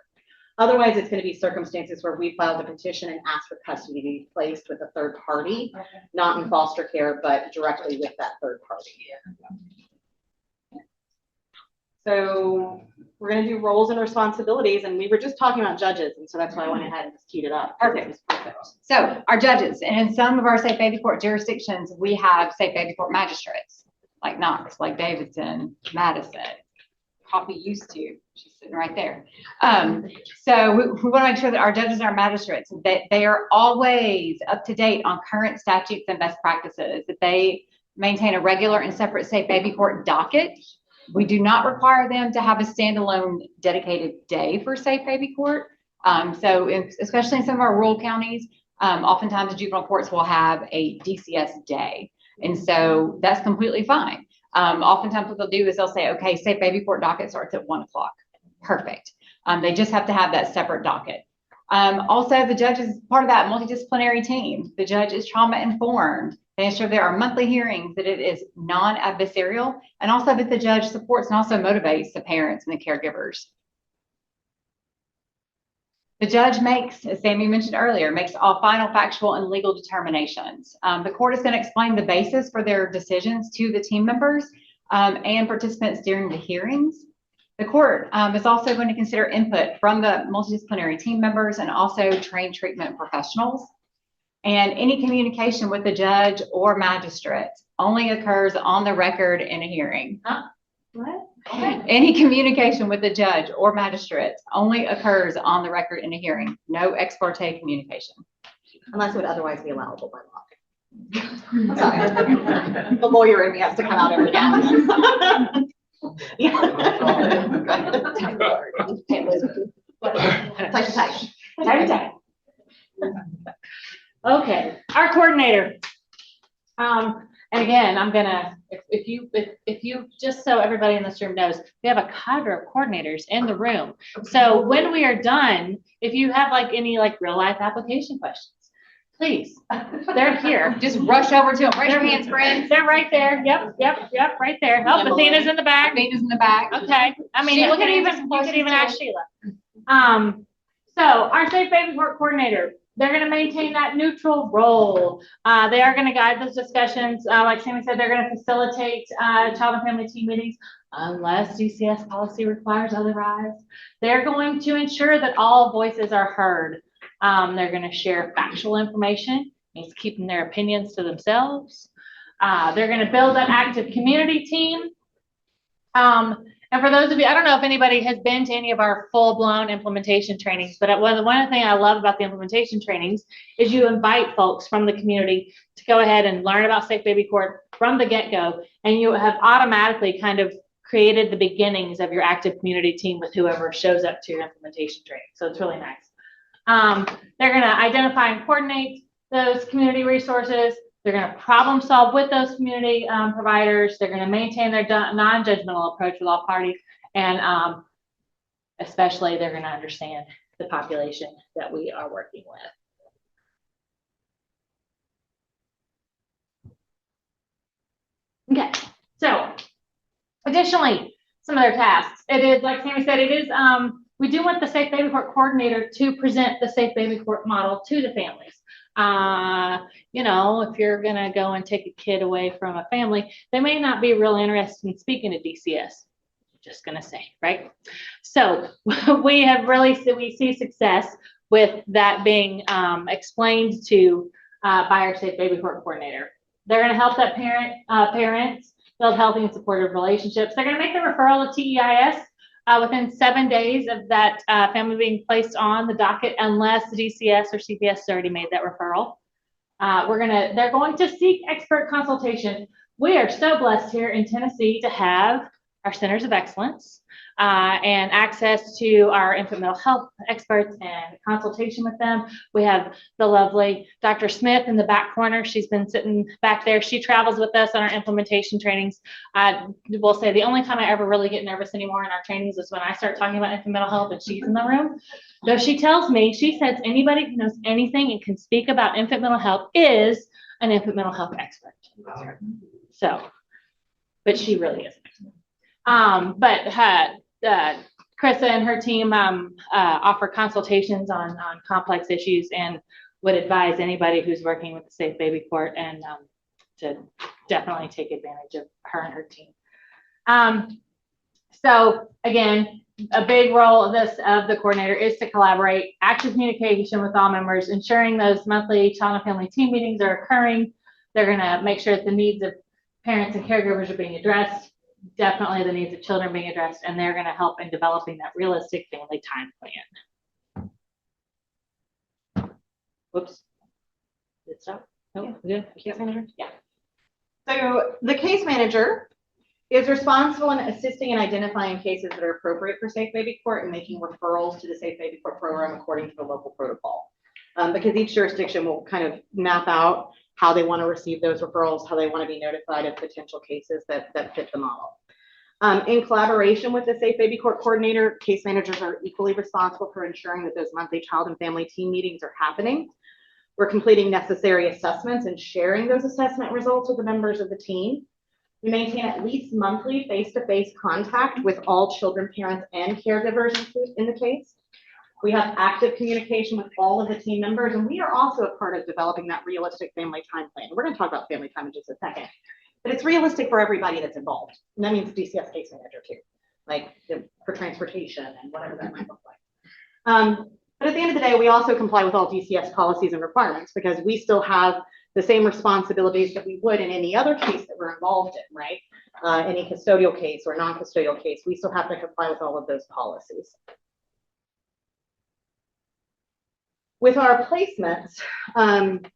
Otherwise, it's going to be circumstances where we filed a petition and asked for custody to be placed with a third party, not in foster care, but directly with that third party. So we're going to do roles and responsibilities, and we were just talking about judges, and so that's why I went ahead and just keyed it up. Perfect. It was perfect. So our judges, and in some of our safe baby court jurisdictions, we have safe baby court magistrates, like Knox, like Davidson, Madison, Coffee used to, she's sitting right there. So we want to make sure that our judges and our magistrates, that they are always up to date on current statutes and best practices, that they maintain a regular and separate safe baby court docket. We do not require them to have a standalone dedicated day for safe baby court. Especially in some of our rural counties, oftentimes the juvenile courts will have a DCS day. And so that's completely fine. Oftentimes what they'll do is they'll say, okay, safe baby court docket starts at 1 o'clock. Perfect. They just have to have that separate docket. Also, the judge is part of that multidisciplinary team. The judge is trauma informed. They ensure there are monthly hearings, that it is non-adversarial, and also that the judge supports and also motivates the parents and the caregivers. The judge makes, as Sammie mentioned earlier, makes all final factual and legal determinations. The court is going to explain the basis for their decisions to the team members and participants during the hearings. The court is also going to consider input from the multidisciplinary team members and also trained treatment professionals. And any communication with the judge or magistrate only occurs on the record in a hearing. What? Any communication with the judge or magistrate only occurs on the record in a hearing. No ex parte communication. Unless it would otherwise be allowable by law. Sorry. The lawyer in me has to come out every now and then. Okay, our coordinator. And again, I'm gonna, if you, just so everybody in this room knows, we have a cadre of coordinators in the room. So when we are done, if you have like any like real life application questions, please. They're here. Just rush over to them. Raise your hands, friends. They're right there. Yep, right there. Oh, Emily. Athena's in the back. Athena's in the back. Okay, I mean, Sheila you could can answer even, some you could even questions, ask Sheila. So our Safe Baby Court Coordinator, they're gonna maintain that neutral role. They are gonna guide those discussions. Like Sammie said, they're gonna facilitate, child and family team meetings unless DCS policy requires otherwise. They're going to ensure that all voices are heard. They're gonna share factual information, means keeping their opinions to themselves. They're gonna build an active community team. And for those of you, I don't know if anybody has been to any of our full-blown implementation trainings, but one of the things I love about the implementation trainings is you invite folks from the community to go ahead and learn about Safe Baby Court from the get-go, and you have automatically kind of created the beginnings of your active community team with whoever shows up to your implementation training. So it's really nice. They're going to identify and coordinate those community resources. They're going to problem solve with those community providers. They're going to maintain their non-judgmental approach with all parties. And especially they're going to understand the population that we are working with. Okay, so additionally, some of their tasks. It is, like Sammie said, it is, we do want the Safe Baby Court Coordinator to present the Safe Baby Court model to the families. You know, if you're gonna go and take a kid away from a family, they may not be real interested in speaking to DCS. Just gonna say, right? So we have really, we see success with that being explained to by our Safe Baby Court Coordinator. They're gonna help that parents build healthy and supportive relationships. They're gonna make the referral to TEIS within 7 days of that family being placed on the docket, unless the DCS or CPS has already made that referral. They're going to seek expert consultation. We are so blessed here in Tennessee to have our centers of excellence and access to our infant mental health experts and consultation with them. We have the lovely Dr. Smith in the back corner. She's been sitting back there. She travels with us on our implementation trainings. We'll say the only time I ever really get nervous anymore in our trainings is when I start talking about infant mental health and she's in the room. Though she tells me, she says anybody who knows anything and can speak about infant mental health is an infant mental health expert. So, but she really is. Krista and her team offer consultations on complex issues and would advise anybody who's working with the Safe Baby Court and to definitely take advantage of her and her team. So again, a big role of the coordinator is to collaborate, active communication with all members, ensuring those monthly child and family team meetings are occurring. They're going to make sure that the needs of parents and caregivers are being addressed. Definitely the needs of children being addressed, and they're going to help in developing that realistic family time plan. Whoops. Did it stop? No, good. Case manager? Yeah. So the case manager is responsible in assisting and identifying cases that are appropriate for Safe Baby Court and making referrals to the Safe Baby Court program according to the local protocol. Because each jurisdiction will kind of map out how they want to receive those referrals, how they want to be notified of potential cases that fit the model. In collaboration with the Safe Baby Court Coordinator, case managers are equally responsible for ensuring that those monthly child and family team meetings are happening. We're completing necessary assessments and sharing those assessment results with the members of the team. We maintain at least monthly face-to-face contact with all children, parents, and caregivers in the case. We have active communication with all of the team members, and we are also a part of developing that realistic family time plan. We're going to talk about family time in just a second, but it's realistic for everybody that's involved. And that means DCS case manager too, like for transportation and whatever that might look like. But at the end of the day, we also comply with all DCS policies and requirements because we still have the same responsibilities that we would in any other case that we're involved in, right? Any custodial case or non-custodial case, we still have to comply with all of those policies. With our placements,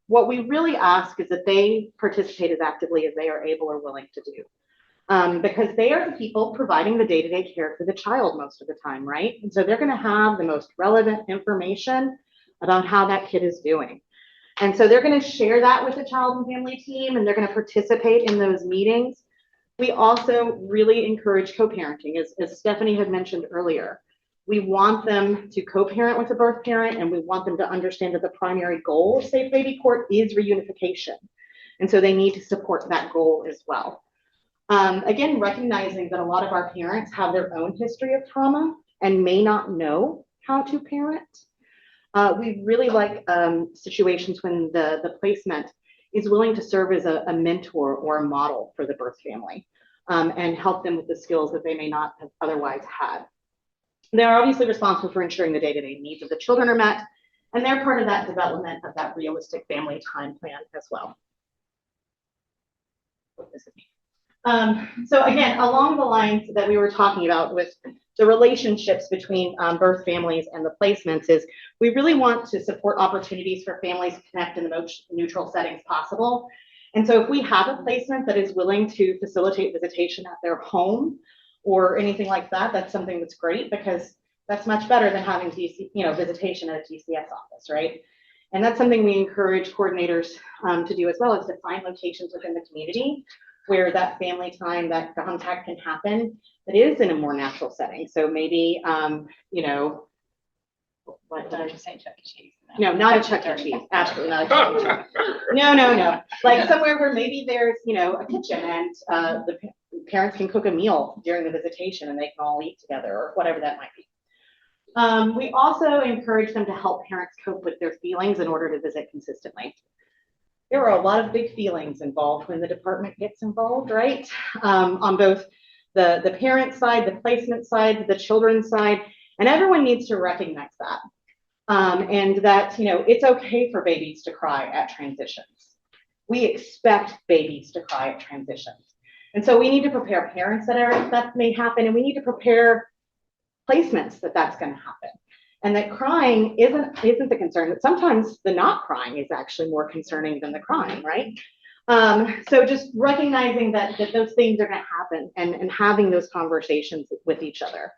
what we really ask is that they participate as actively as they are able or willing to do. Because they are the people providing the day-to-day care for the child most of the time, right? And so they're going to have the most relevant information about how that kid is doing. And so they're going to share that with the child and family team, and they're going to participate in those meetings. We also really encourage co-parenting, as Stephanie had mentioned earlier. We want them to co-parent with the birth parent, and we want them to understand that the primary goal of Safe Baby Court is reunification. And so they need to support that goal as well. Again, recognizing that a lot of our parents have their own history of trauma and may not know how to parent. We really like situations when the placement is willing to serve as a mentor or a model for the birth family and help them with the skills that they may not have otherwise had. They're obviously responsible for ensuring the day-to-day needs of the children are met, and they're part of that development of that realistic family time plan as well. So again, along the lines that we were talking about with the relationships between birth families and the placements is we really want to support opportunities for families to connect in the most neutral settings possible. And so if we have a placement that is willing to facilitate visitation at their home or anything like that, that's something that's great because that's much better than having visitation at a DCS office, right? And that's something we encourage coordinators to do as well, is to find locations within the community where that family time, that contact can happen, that is in a more natural setting. So maybe, what did I just say, Chuck E. Cheese? No, not a Chuck E. Cheese, absolutely not a Chuck E. Cheese. No. Like somewhere where maybe there's, a kitchen and the parents can cook a meal during the visitation and they can all eat together or whatever that might be. We also encourage them to help parents cope with their feelings in order to visit consistently. There are a lot of big feelings involved when the department gets involved, right? On both the parent side, the placement side, the children's side, and everyone needs to recognize that. And that, it's okay for babies to cry at transitions. We expect babies to cry at transitions. And so we need to prepare parents that may happen, and we need to prepare placements that's going to happen. And that crying isn't the concern, that sometimes the not crying is actually more concerning than the crying, right? So just recognizing that those things are going to happen and having those conversations with each other.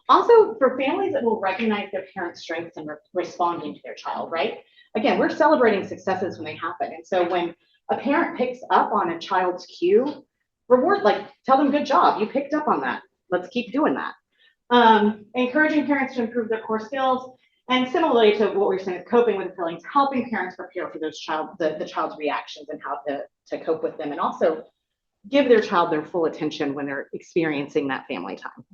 Also, for families that will recognize their parents' strengths and responding to their child, right? Again, we're celebrating successes when they happen. And so when a parent picks up on a child's cue, tell them, good job, you picked up on that. Let's keep doing that. Encouraging parents to improve their core skills, and similarly to what we were saying with coping with feelings, helping parents prepare for the child's reactions and how to cope with them, and also give their child their full attention when they're experiencing that family time.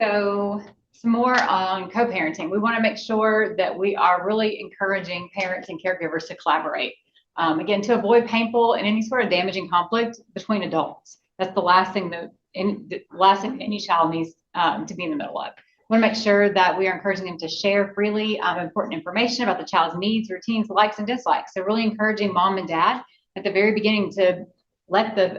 So some more on co-parenting. We want to make sure that we are really encouraging parents and caregivers to collaborate. Again, to avoid painful and any sort of damaging conflict between adults. That's the last thing any child needs to be in the middle of. We want to make sure that we are encouraging them to share freely important information about the child's needs, routines, likes, and dislikes. So really encouraging mom and dad at the very beginning to let the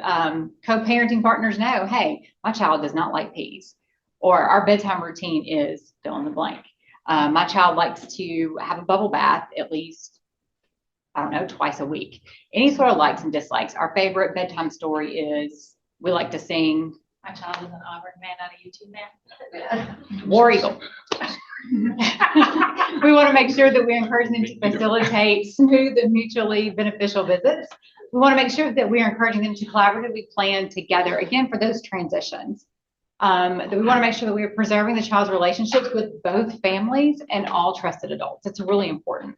co-parenting partners know, hey, my child does not like peas, or our bedtime routine is fill in the blank. My child likes to have a bubble bath at least, twice a week. Any sort of likes and dislikes. Our favorite bedtime story is we like to sing. My child is an Auburn man, not a UT man. War Eagle. We want to make sure that we encourage them to facilitate smooth and mutually beneficial visits. We want to make sure that we are encouraging them to collaboratively plan together, again, for those transitions. That we want to make sure that we are preserving the child's relationships with both families and all trusted adults. It's really important.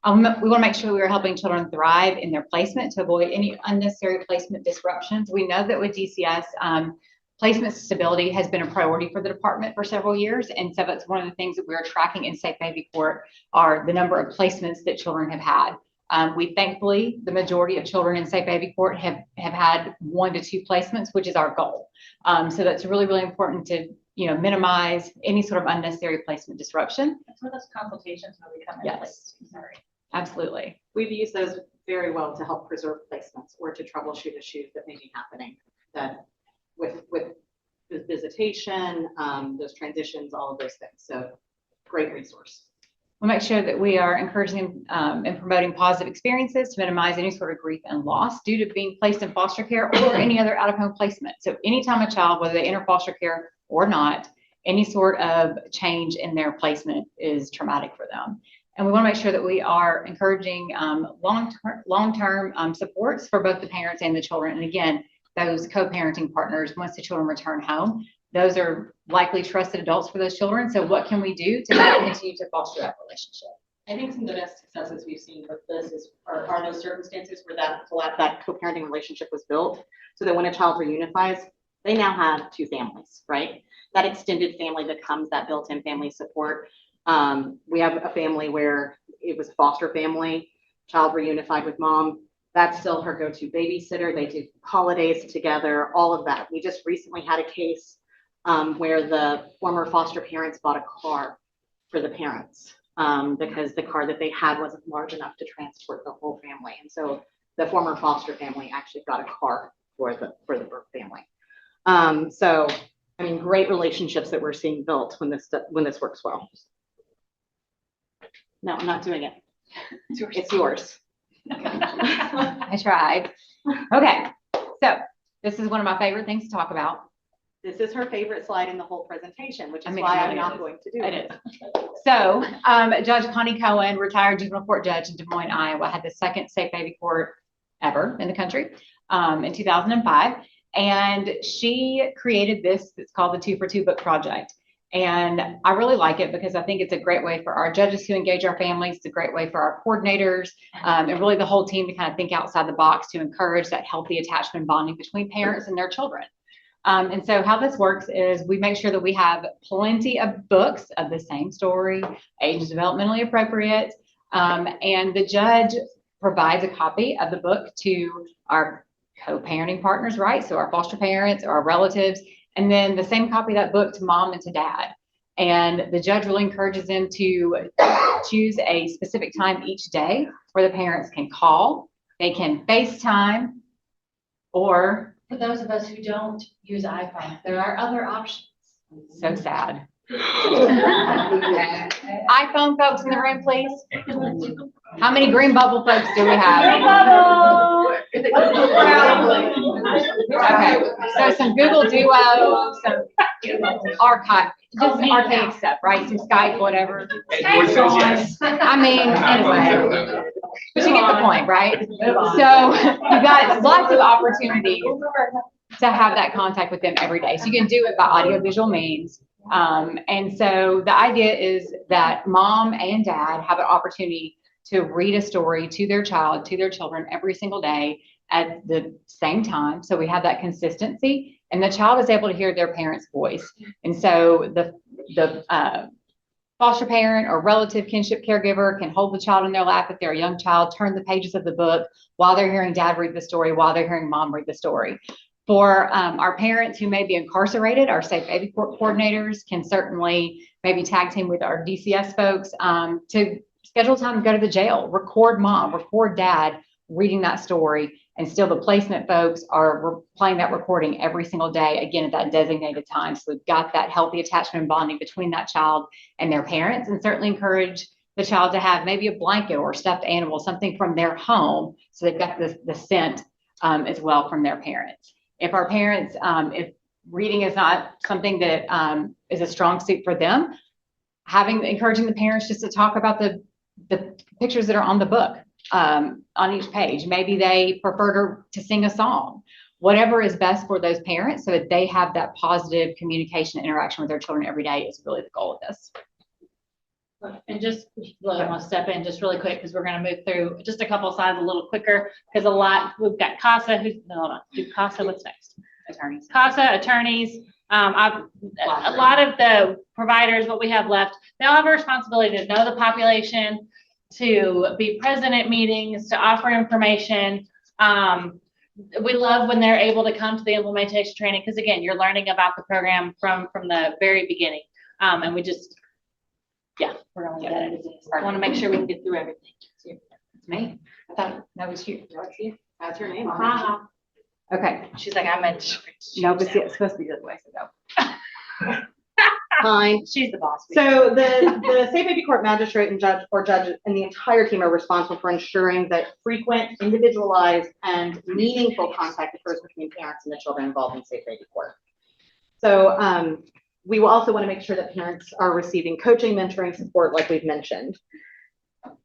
We want to make sure we are helping children thrive in their placement to avoid any unnecessary placement disruptions. We know that with DCS, placement stability has been a priority for the department for several years. And so that's one of the things that we are tracking in Safe Baby Court are the number of placements that children have had. We thankfully, the majority of children in Safe Baby Court have had 1 to 2 placements, which is our goal. So that's really, really important to minimize any sort of unnecessary placement disruption. That's where those consultations really come in. Yes. Sorry. Absolutely. We've used those very well to help preserve placements or to troubleshoot issues that may be happening that with the visitation, those transitions, all of those things. So great resource. We'll make sure that we are encouraging and promoting positive experiences to minimize any sort of grief and loss due to being placed in foster care or any other out-of-home placement. So anytime a child, whether they enter foster care or not, any sort of change in their placement is traumatic for them. And we want to make sure that we are encouraging long-term supports for both the parents and the children. And again, those co-parenting partners, once the children return home, those are likely trusted adults for those children. So what can we do to help continue to foster that relationship? I think some of the best successes we've seen with this are those circumstances where that co-parenting relationship was built, so that when a child reunifies, they now have two families, right? That extended family becomes that built-in family support. We have a family where it was a foster family, child reunified with mom. That's still her go-to babysitter. They do holidays together, all of that. We just recently had a case where the former foster parents bought a car for the parents because the car that they had wasn't large enough to transport the whole family. And so the former foster family actually got a car for the birth family. So, I mean, great relationships that we're seeing built when this works well. No, I'm not doing it. It's yours. I tried. Okay, so this is one of my favorite things to talk about. This is her favorite slide in the whole presentation, which is I mean, why it I'm really not is. going to do It it. is. So, Judge Connie Cohen, retired juvenile court judge in Des Moines, Iowa, had the second safe baby court ever in the country in 2005. And she created this, it's called the 2 for 2 book project. And I really like it because I think it's a great way for our judges to engage our families. It's a great way for our coordinators and really the whole team to kind of think outside the box to encourage that healthy attachment bonding between parents and their children. And so how this works is we make sure that we have plenty of books of the same story, age developmentally appropriate, and the judge provides a copy of the book to our co-parenting partners, right? So our foster parents or our relatives, and then the same copy of that book to mom and to dad. And the judge really encourages them to choose a specific time each day where the parents can call, they can FaceTime, or For those of us who don't use iPhone, there are other options. so sad. iPhone folks in the room, please. How many green bubble folks do we have? Okay, so some Google Duo, some archive, just archaic stuff, right? Some Skype, whatever. I mean, anyway, but you get the point, right? So you got lots of opportunities to have that contact with them every day. So you can do it by audiovisual means. And so the idea is that mom and dad have an opportunity to read a story to their child, to their children every single day at the same time. So we have that consistency and the child is able to hear their parent's voice. And so the foster parent or relative kinship caregiver can hold the child in their lap if they're a young child, turn the pages of the book while they're hearing dad read the story, while they're hearing mom read the story. For our parents who may be incarcerated, our safe baby court coordinators can certainly maybe tag team with our DCS folks to schedule time to go to the jail, record mom, record dad reading that story, and still the placement folks are playing that recording every single day, again, at that designated time. So we've got that healthy attachment and bonding between that child and their parents, and certainly encourage the child to have maybe a blanket or a stuffed animal, something from their home, so they've got the scent as well from their parents. If our parents, if reading is not something that is a strong suit for them, encouraging the parents just to talk about the pictures that are on the book on each page. Maybe they prefer to sing a song, whatever is best for those parents so that they have that positive communication interaction with their children every day is really the goal of this. And just really want to step in just really quick because we're going to move through just a couple slides a little quicker because we've got CASA, hold on, CASA, what's next? Attorneys. CASA, attorneys, a lot of the providers, what we have left, they all have a responsibility to know the population, to be present at meetings, to offer information. We love when they're able to come to the implementation training because again, you're learning about the program from the very beginning. And we just, yeah, we're going to get it. I want to make sure we can get through everything. It's me. I thought that was you. That's you. That's her name. Okay. She's like, I meant. No, but see, it's supposed to be the other way. So go. Fine. She's the boss. So the safe baby court magistrate and judge and the entire team are responsible for ensuring that frequent, individualized, and meaningful contact occurs between parents and the children involved in safe baby court. So we will also want to make sure that parents are receiving coaching, mentoring, support, like we've mentioned.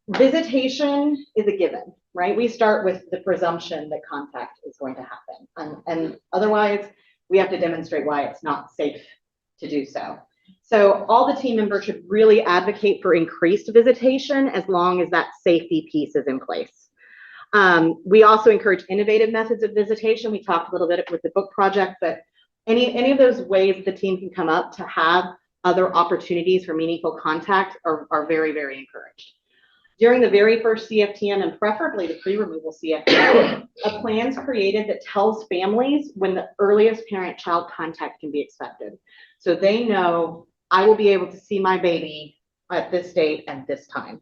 Visitation is a given, right? We start with the presumption that contact is going to happen. And otherwise, we have to demonstrate why it's not safe to do so. So all the team members should really advocate for increased visitation as long as that safety piece is in place. We also encourage innovative methods of visitation. We talked a little bit with the book project, but any of those ways the team can come up to have other opportunities for meaningful contact are very, very encouraged. During the very first CFTM and preferably the pre-removal CFTM, a plan's created that tells families when the earliest parent-child contact can be expected. So they know I will be able to see my baby at this date and this time.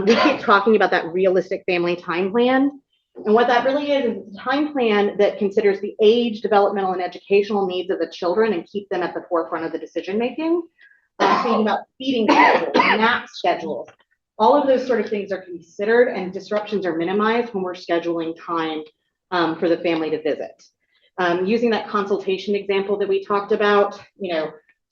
We keep talking about that realistic family time plan. And what that really is a time plan that considers the age, developmental, and educational needs of the children and keep them at the forefront of the decision-making. Thinking about feeding schedules, nap schedules, all of those sort of things are considered and disruptions are minimized when we're scheduling time for the family to visit. Using that consultation example that we talked about,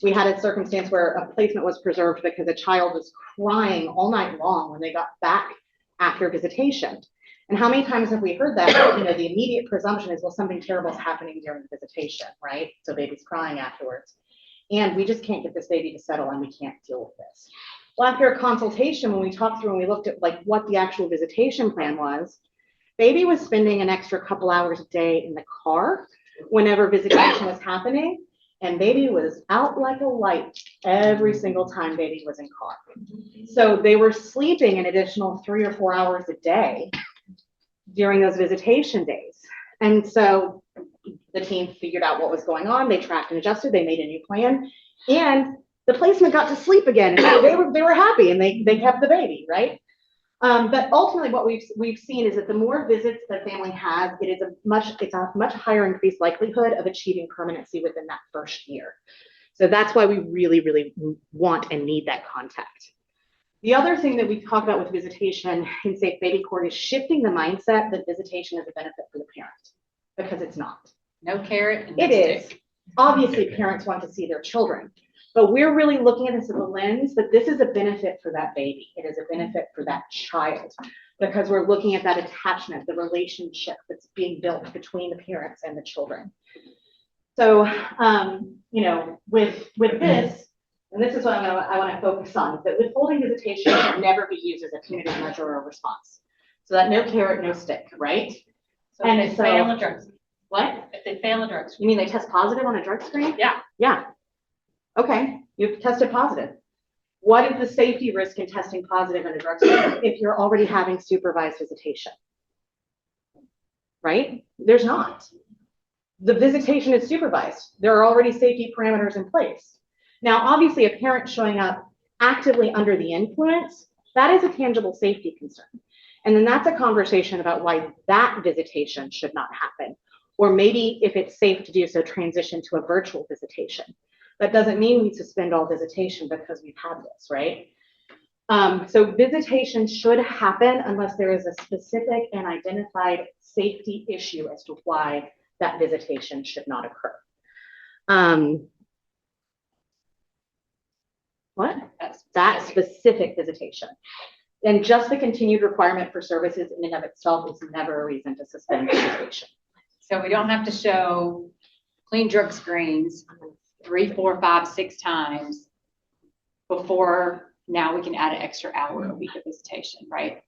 we had a circumstance where a placement was preserved because a child was crying all night long when they got back after visitation. And how many times have we heard that? The immediate presumption is, well, something terrible is happening during the visitation, right? So baby's crying afterwards. And we just can't get this baby to settle and we can't deal with this. Well, after a consultation, when we talked through and we looked at like what the actual visitation plan was, baby was spending an extra couple hours a day in the car whenever visitation was happening. And baby was out like a light every single time baby was in car. So they were sleeping an additional 3 or 4 hours a day during those visitation days. And so the team figured out what was going on. They tracked and adjusted. They made a new plan. And the placement got to sleep again. And so they were happy and they kept the baby, right? But ultimately what we've seen is that the more visits the family has, it's a much higher increased likelihood of achieving permanency within that first year. So that's why we really, really want and need that contact. The other thing that we talk about with visitation in Safe Baby Court is shifting the mindset that visitation is a benefit for the parent, because it's not. No carrot. And no It is. stick. Obviously, parents want to see their children, but we're really looking at this as a lens that this is a benefit for that baby. It is a benefit for that child, because we're looking at that attachment, the relationship that's being built between the parents and the children. So, with this, and this is what I want to focus on, is that withholding visitation should never be used as a punitive measure or response. So that no carrot, no stick, right? So And if they so- fail a drug screen. What? If they fail a drug screen. You mean they test positive on a drug screen? Yeah. Yeah. Okay, you've tested positive. What is the safety risk in testing positive in a drug screen if you're already having supervised visitation? Right? There's not. The visitation is supervised. There are already safety parameters in place. Now, obviously, a parent showing up actively under the influence, that is a tangible safety concern. And then that's a conversation about why that visitation should not happen. Or maybe if it's safe to do so, transition to a virtual visitation. That doesn't mean we suspend all visitation because we've had this, right? So visitation should happen unless there is a specific and identified safety issue as to why that visitation should not occur. What? That specific visitation. And just the continued requirement for services in and of itself is never a reason to suspend visitation. So we don't have to show clean drug screens 3, 4, 5, 6 times before now we can add an extra hour a week of visitation, right?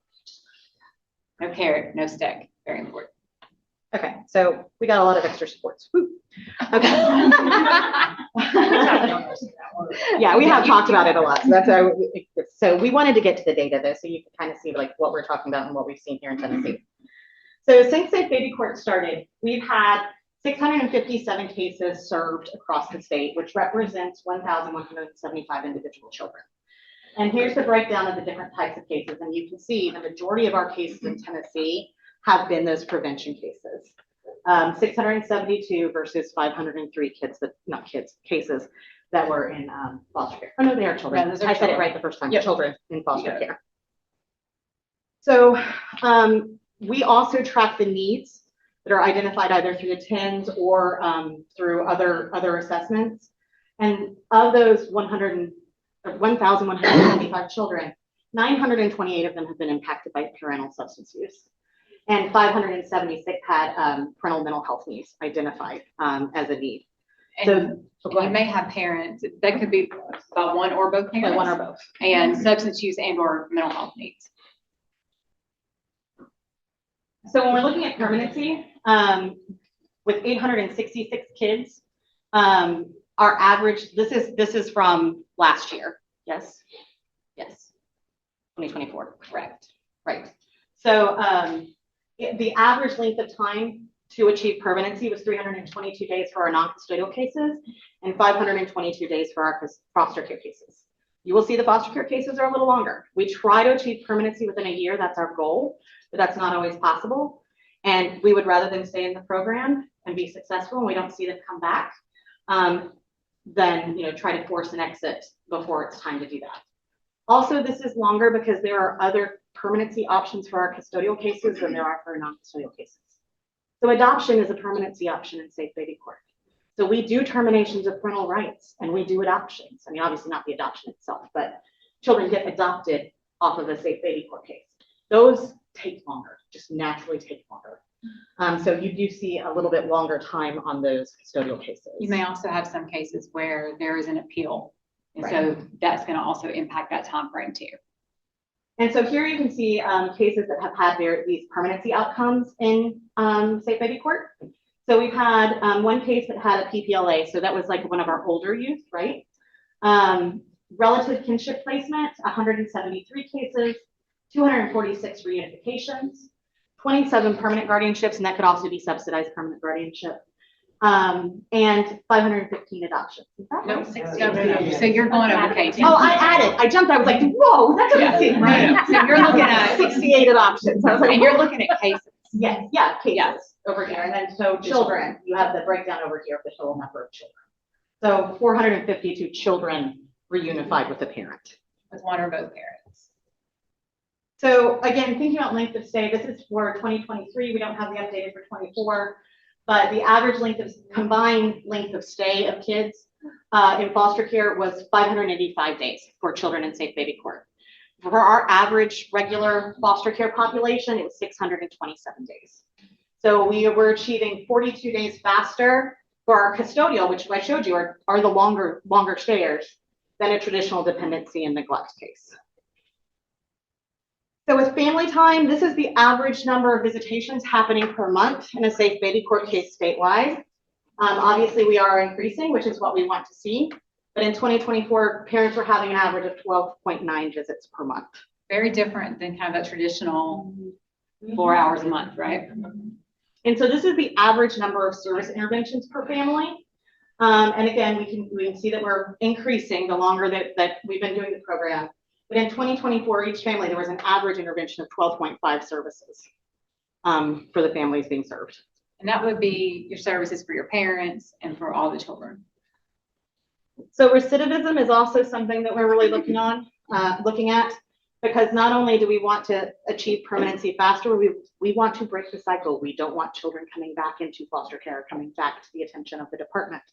No carrot, no stick, very important. Okay, so we got a lot of extra supports. Woo. Okay. Yeah, we have talked about it a lot. So that's so we wanted to get to the data though, so you can kind of see like what we're talking about and what we've seen here in Tennessee. So since Safe Baby Court started, we've had 657 cases served across the state, which represents 1,175 individual children. And here's the breakdown of the different types of cases. And you can see the majority of our cases in Tennessee have been those prevention cases. 672 versus 503 cases that were in foster care. Oh no, they are children. Yeah, those are I said it children. right the first time. Yep. Children in foster care. So we also track the needs that are identified either through the TINs or through other assessments. And of those 1,175 children, 928 of them have been impacted by parental substance use. and 576 had parental mental health needs identified as a need. And you may have parents, that could be about one or both parents. One or both. And substance use and or mental health needs. So when we're looking at permanency, with 866 kids, our average, this is from last year. Yes. Yes. 2024. Correct. Right. So the average length of time to achieve permanency was 322 days for our non-custodial cases and 522 days for our foster care cases. You will see the foster care cases are a little longer. We try to achieve permanency within a year. That's our goal, but that's not always possible. And we would rather them stay in the program and be successful and we don't see them come back, than try to force an exit before it's time to do that. Also, this is longer because there are other permanency options for our custodial cases than there are for non-custodial cases. So adoption is a permanency option in safe baby court. So we do terminations of parental rights and we do adoptions. I mean, obviously not the adoption itself, but children get adopted off of a safe baby court case. Those take longer, just naturally take longer. So you do see a little bit longer time on those custodial cases. You may also have some cases where there is an appeal. And Right. so that's going to also impact that time frame too. And so here you can see cases that have had these permanency outcomes in safe baby court. So we've had one case that had a PPLA. So that was like one of our older youth, right? Relative kinship placement, 173 cases, 246 reunifications, 27 permanent guardianships, and that could also be subsidized permanent guardianship, and 515 adoptions. Is that No, right? 60. So you're going over cases. Oh, I jumped. I was like, whoa, that doesn't seem right. So you're looking at 68 adoptions. I was like, and you're looking at cases. yes, yeah, cases over here. And then so children, you have the breakdown over here of the total number of children. So 452 children reunified with a parent. With one or both parents. So again, thinking about length of stay, this is for 2023. We don't have the updated for 24, but the average combined length of stay of kids in foster care was 585 days for children in safe baby court. For our average regular foster care population, it was 627 days. So we were achieving 42 days faster for our custodial, which I showed you are the longer stayers than a traditional dependency and neglect case. So with family time, this is the average number of visitations happening per month in a safe baby court case statewide. Obviously, we are increasing, which is what we want to see. But in 2024, parents were having an average of 12.9 visits per month. Very different than kind of that traditional 4 hours a month, right? And so this is the average number of service interventions per family. And again, we can see that we're increasing the longer that we've been doing the program. But in 2024, each family, there was an average intervention of 12.5 services for the families being served. And that would be your services for your parents and for all the children. So recidivism is also something that we're really looking at, because not only do we want to achieve permanency faster, we want to break the cycle. We don't want children coming back into foster care, coming back to the attention of the department.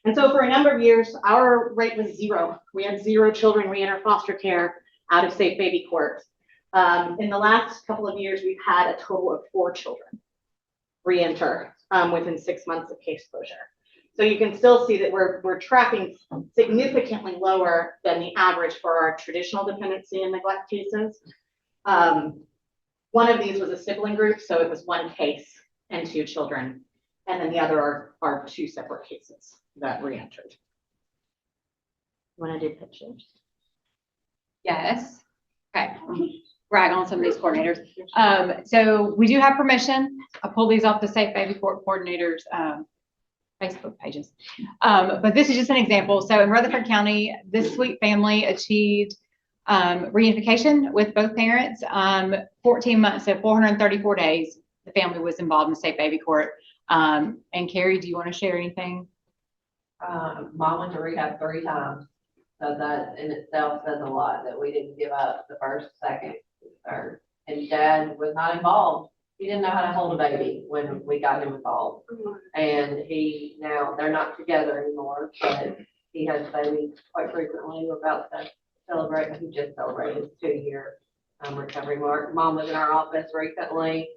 And so for a number of years, our rate was 0. We had 0 children re-enter foster care out of safe baby court. In the last couple of years, we've had a total of 4 children re-enter within 6 months of case closure. So you can still see that we're tracking significantly lower than the average for our traditional dependency and neglect cases. One of these was a sibling group, so it was 1 case and 2 children. And then the other are 2 separate cases that re-entered. You want to do pictures? Yes. Okay. Brag on some of these coordinators. So we do have permission. I pulled these off the Safe Baby Court coordinators Facebook pages. But this is just an example. So in Rutherford County, this sweet family achieved reunification with both parents. 14 months, so 434 days, the family was involved in Safe Baby Court. And Carrie, do you want to share anything? Mom went to rehab 3 times. So that in itself says a lot, that we didn't give up the first, second, third. And Dad was not involved. He didn't know how to hold a baby when we got him involved. And now they're not together anymore, but he has babies quite frequently. We're about to celebrate, he just celebrated his 2-year recovery. Mom was in our office recently,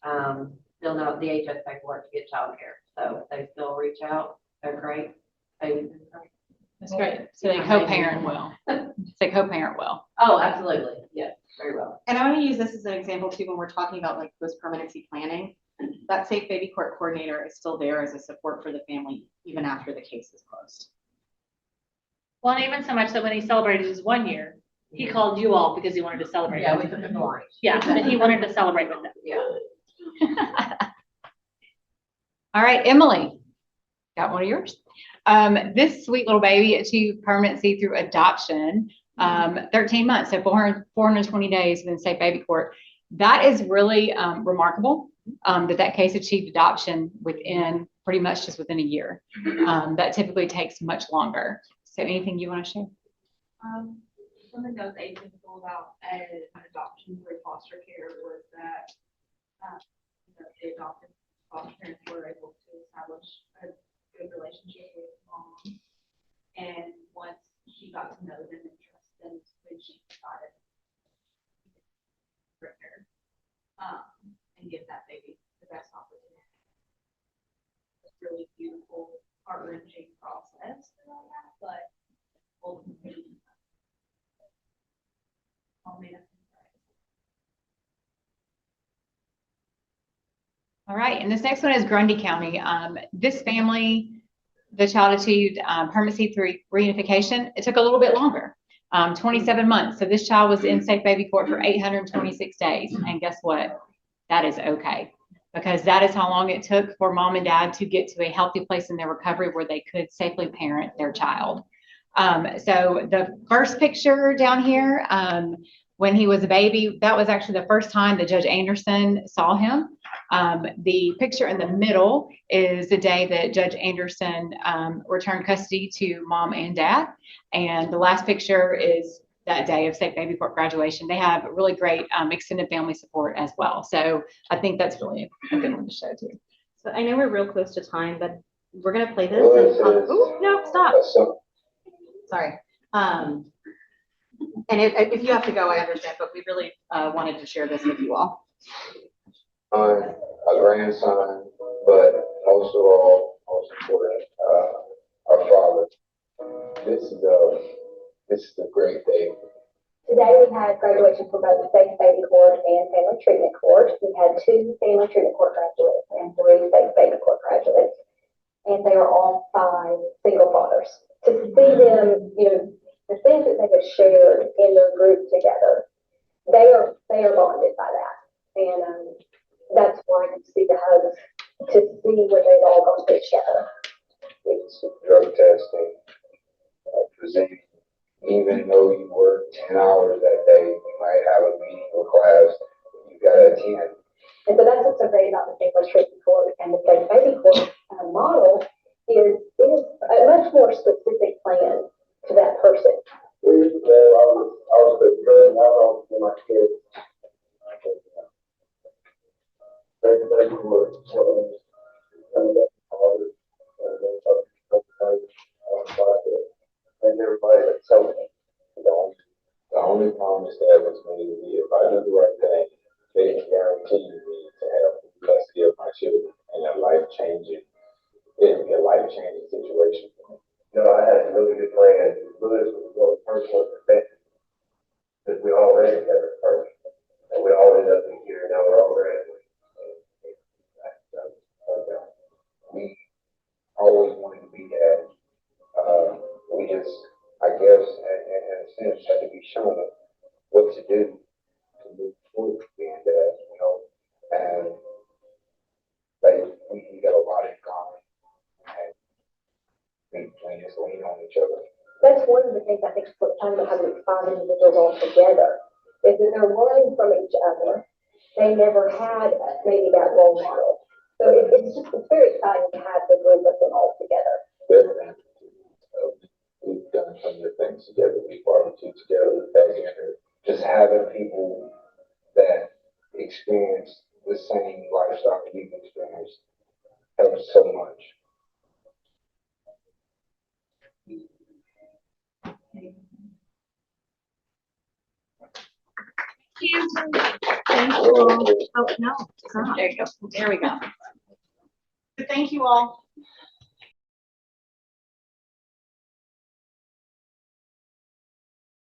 filling out DHS paperwork to get childcare. So they still reach out. They're great. That's great. So they co-parent well. They co-parent well. Oh, absolutely. Yes, very well. And I want to use this as an example too, when we're talking about like post-permanency planning, that safe baby court coordinator is still there as a support for the family, even after the case is closed. Well, and even so much that when he celebrated his 1 year, he called you all because he wanted to celebrate. Yeah, with we took them. the orange. Yeah, that he wanted to celebrate with them. Yeah. All right, Emily, got one of yours. This sweet little baby achieved permanency through adoption, 13 months, so 420 days within safe baby court. That is really remarkable, that case achieved adoption within pretty much just within a year. That typically takes much longer. So anything you want to share? Something that was atypical about an adoption through foster care was that the adopted foster parents were able to establish a good relationship with mom. And once she got to know them and trust them, when she decided to bring her and give that baby the best opportunity. It's really beautiful, heart-wrenching process and all that, but ultimately, All right, and this next one is Grundy County. This family, the child achieved permanency through reunification. It took a little bit longer, 27 months. So this child was in safe baby court for 826 days. And guess what? That is okay, because that is how long it took for mom and dad to get to a healthy place in their recovery where they could safely parent their child. So the first picture down here, when he was a baby, that was actually the first time that Judge Anderson saw him. The picture in the middle is the day that Judge Anderson returned custody to mom and dad. And the last picture is that day of safe baby court graduation. They have really great extended family support as well. So I think that's really a good one to show too. So I know we're real close to time, but we're gonna play this. And, oh, no, stop. Sorry. And if you have to go, I understand, but we really wanted to share this with you all. A grandson, but most of all, most important, our father. This is a great day. Today we had graduation for both safe baby court and family treatment court. We had 2 family treatment court graduates and 3 safe baby court graduates. And they are all 5 single fathers. To see them, the things that they have shared in their group together, they are bonded by that. And that's why you see the hugs, to see what they've all gone through together. It's drug testing, presenting. Even though you work 10 hours that day, you might have a meeting or class you gotta attend. And so that's what's so great about the family treatment court and the safe baby court model is it is a much more specific plan to that person. I was the good, I was for my kids. Thank you for and everybody that's helping me. The only promise that was made to me, if I do the right thing, they can guarantee me to have custody of my children in a life-changing situation. I had a really good plan. Lewis was really personal perspective. Because we all read together first. And we all ended up in here, now we're all graduating. We always wanted to be that. We just, I guess, in a sense, had to be shown what to do to move forward. And we got a lot in common. And we just lean on each other. That's one of the things I think is sometimes having 5 individuals all together is that they're learning from each other. They never had maybe that role model. So it's very exciting to have the group of them all together. We've done some of the things together. We barbecued together, just having people that experience the same lifestyle we've experienced helps so much. Thank you all. Oh, no, it's not. There you go. There we go. Thank you all.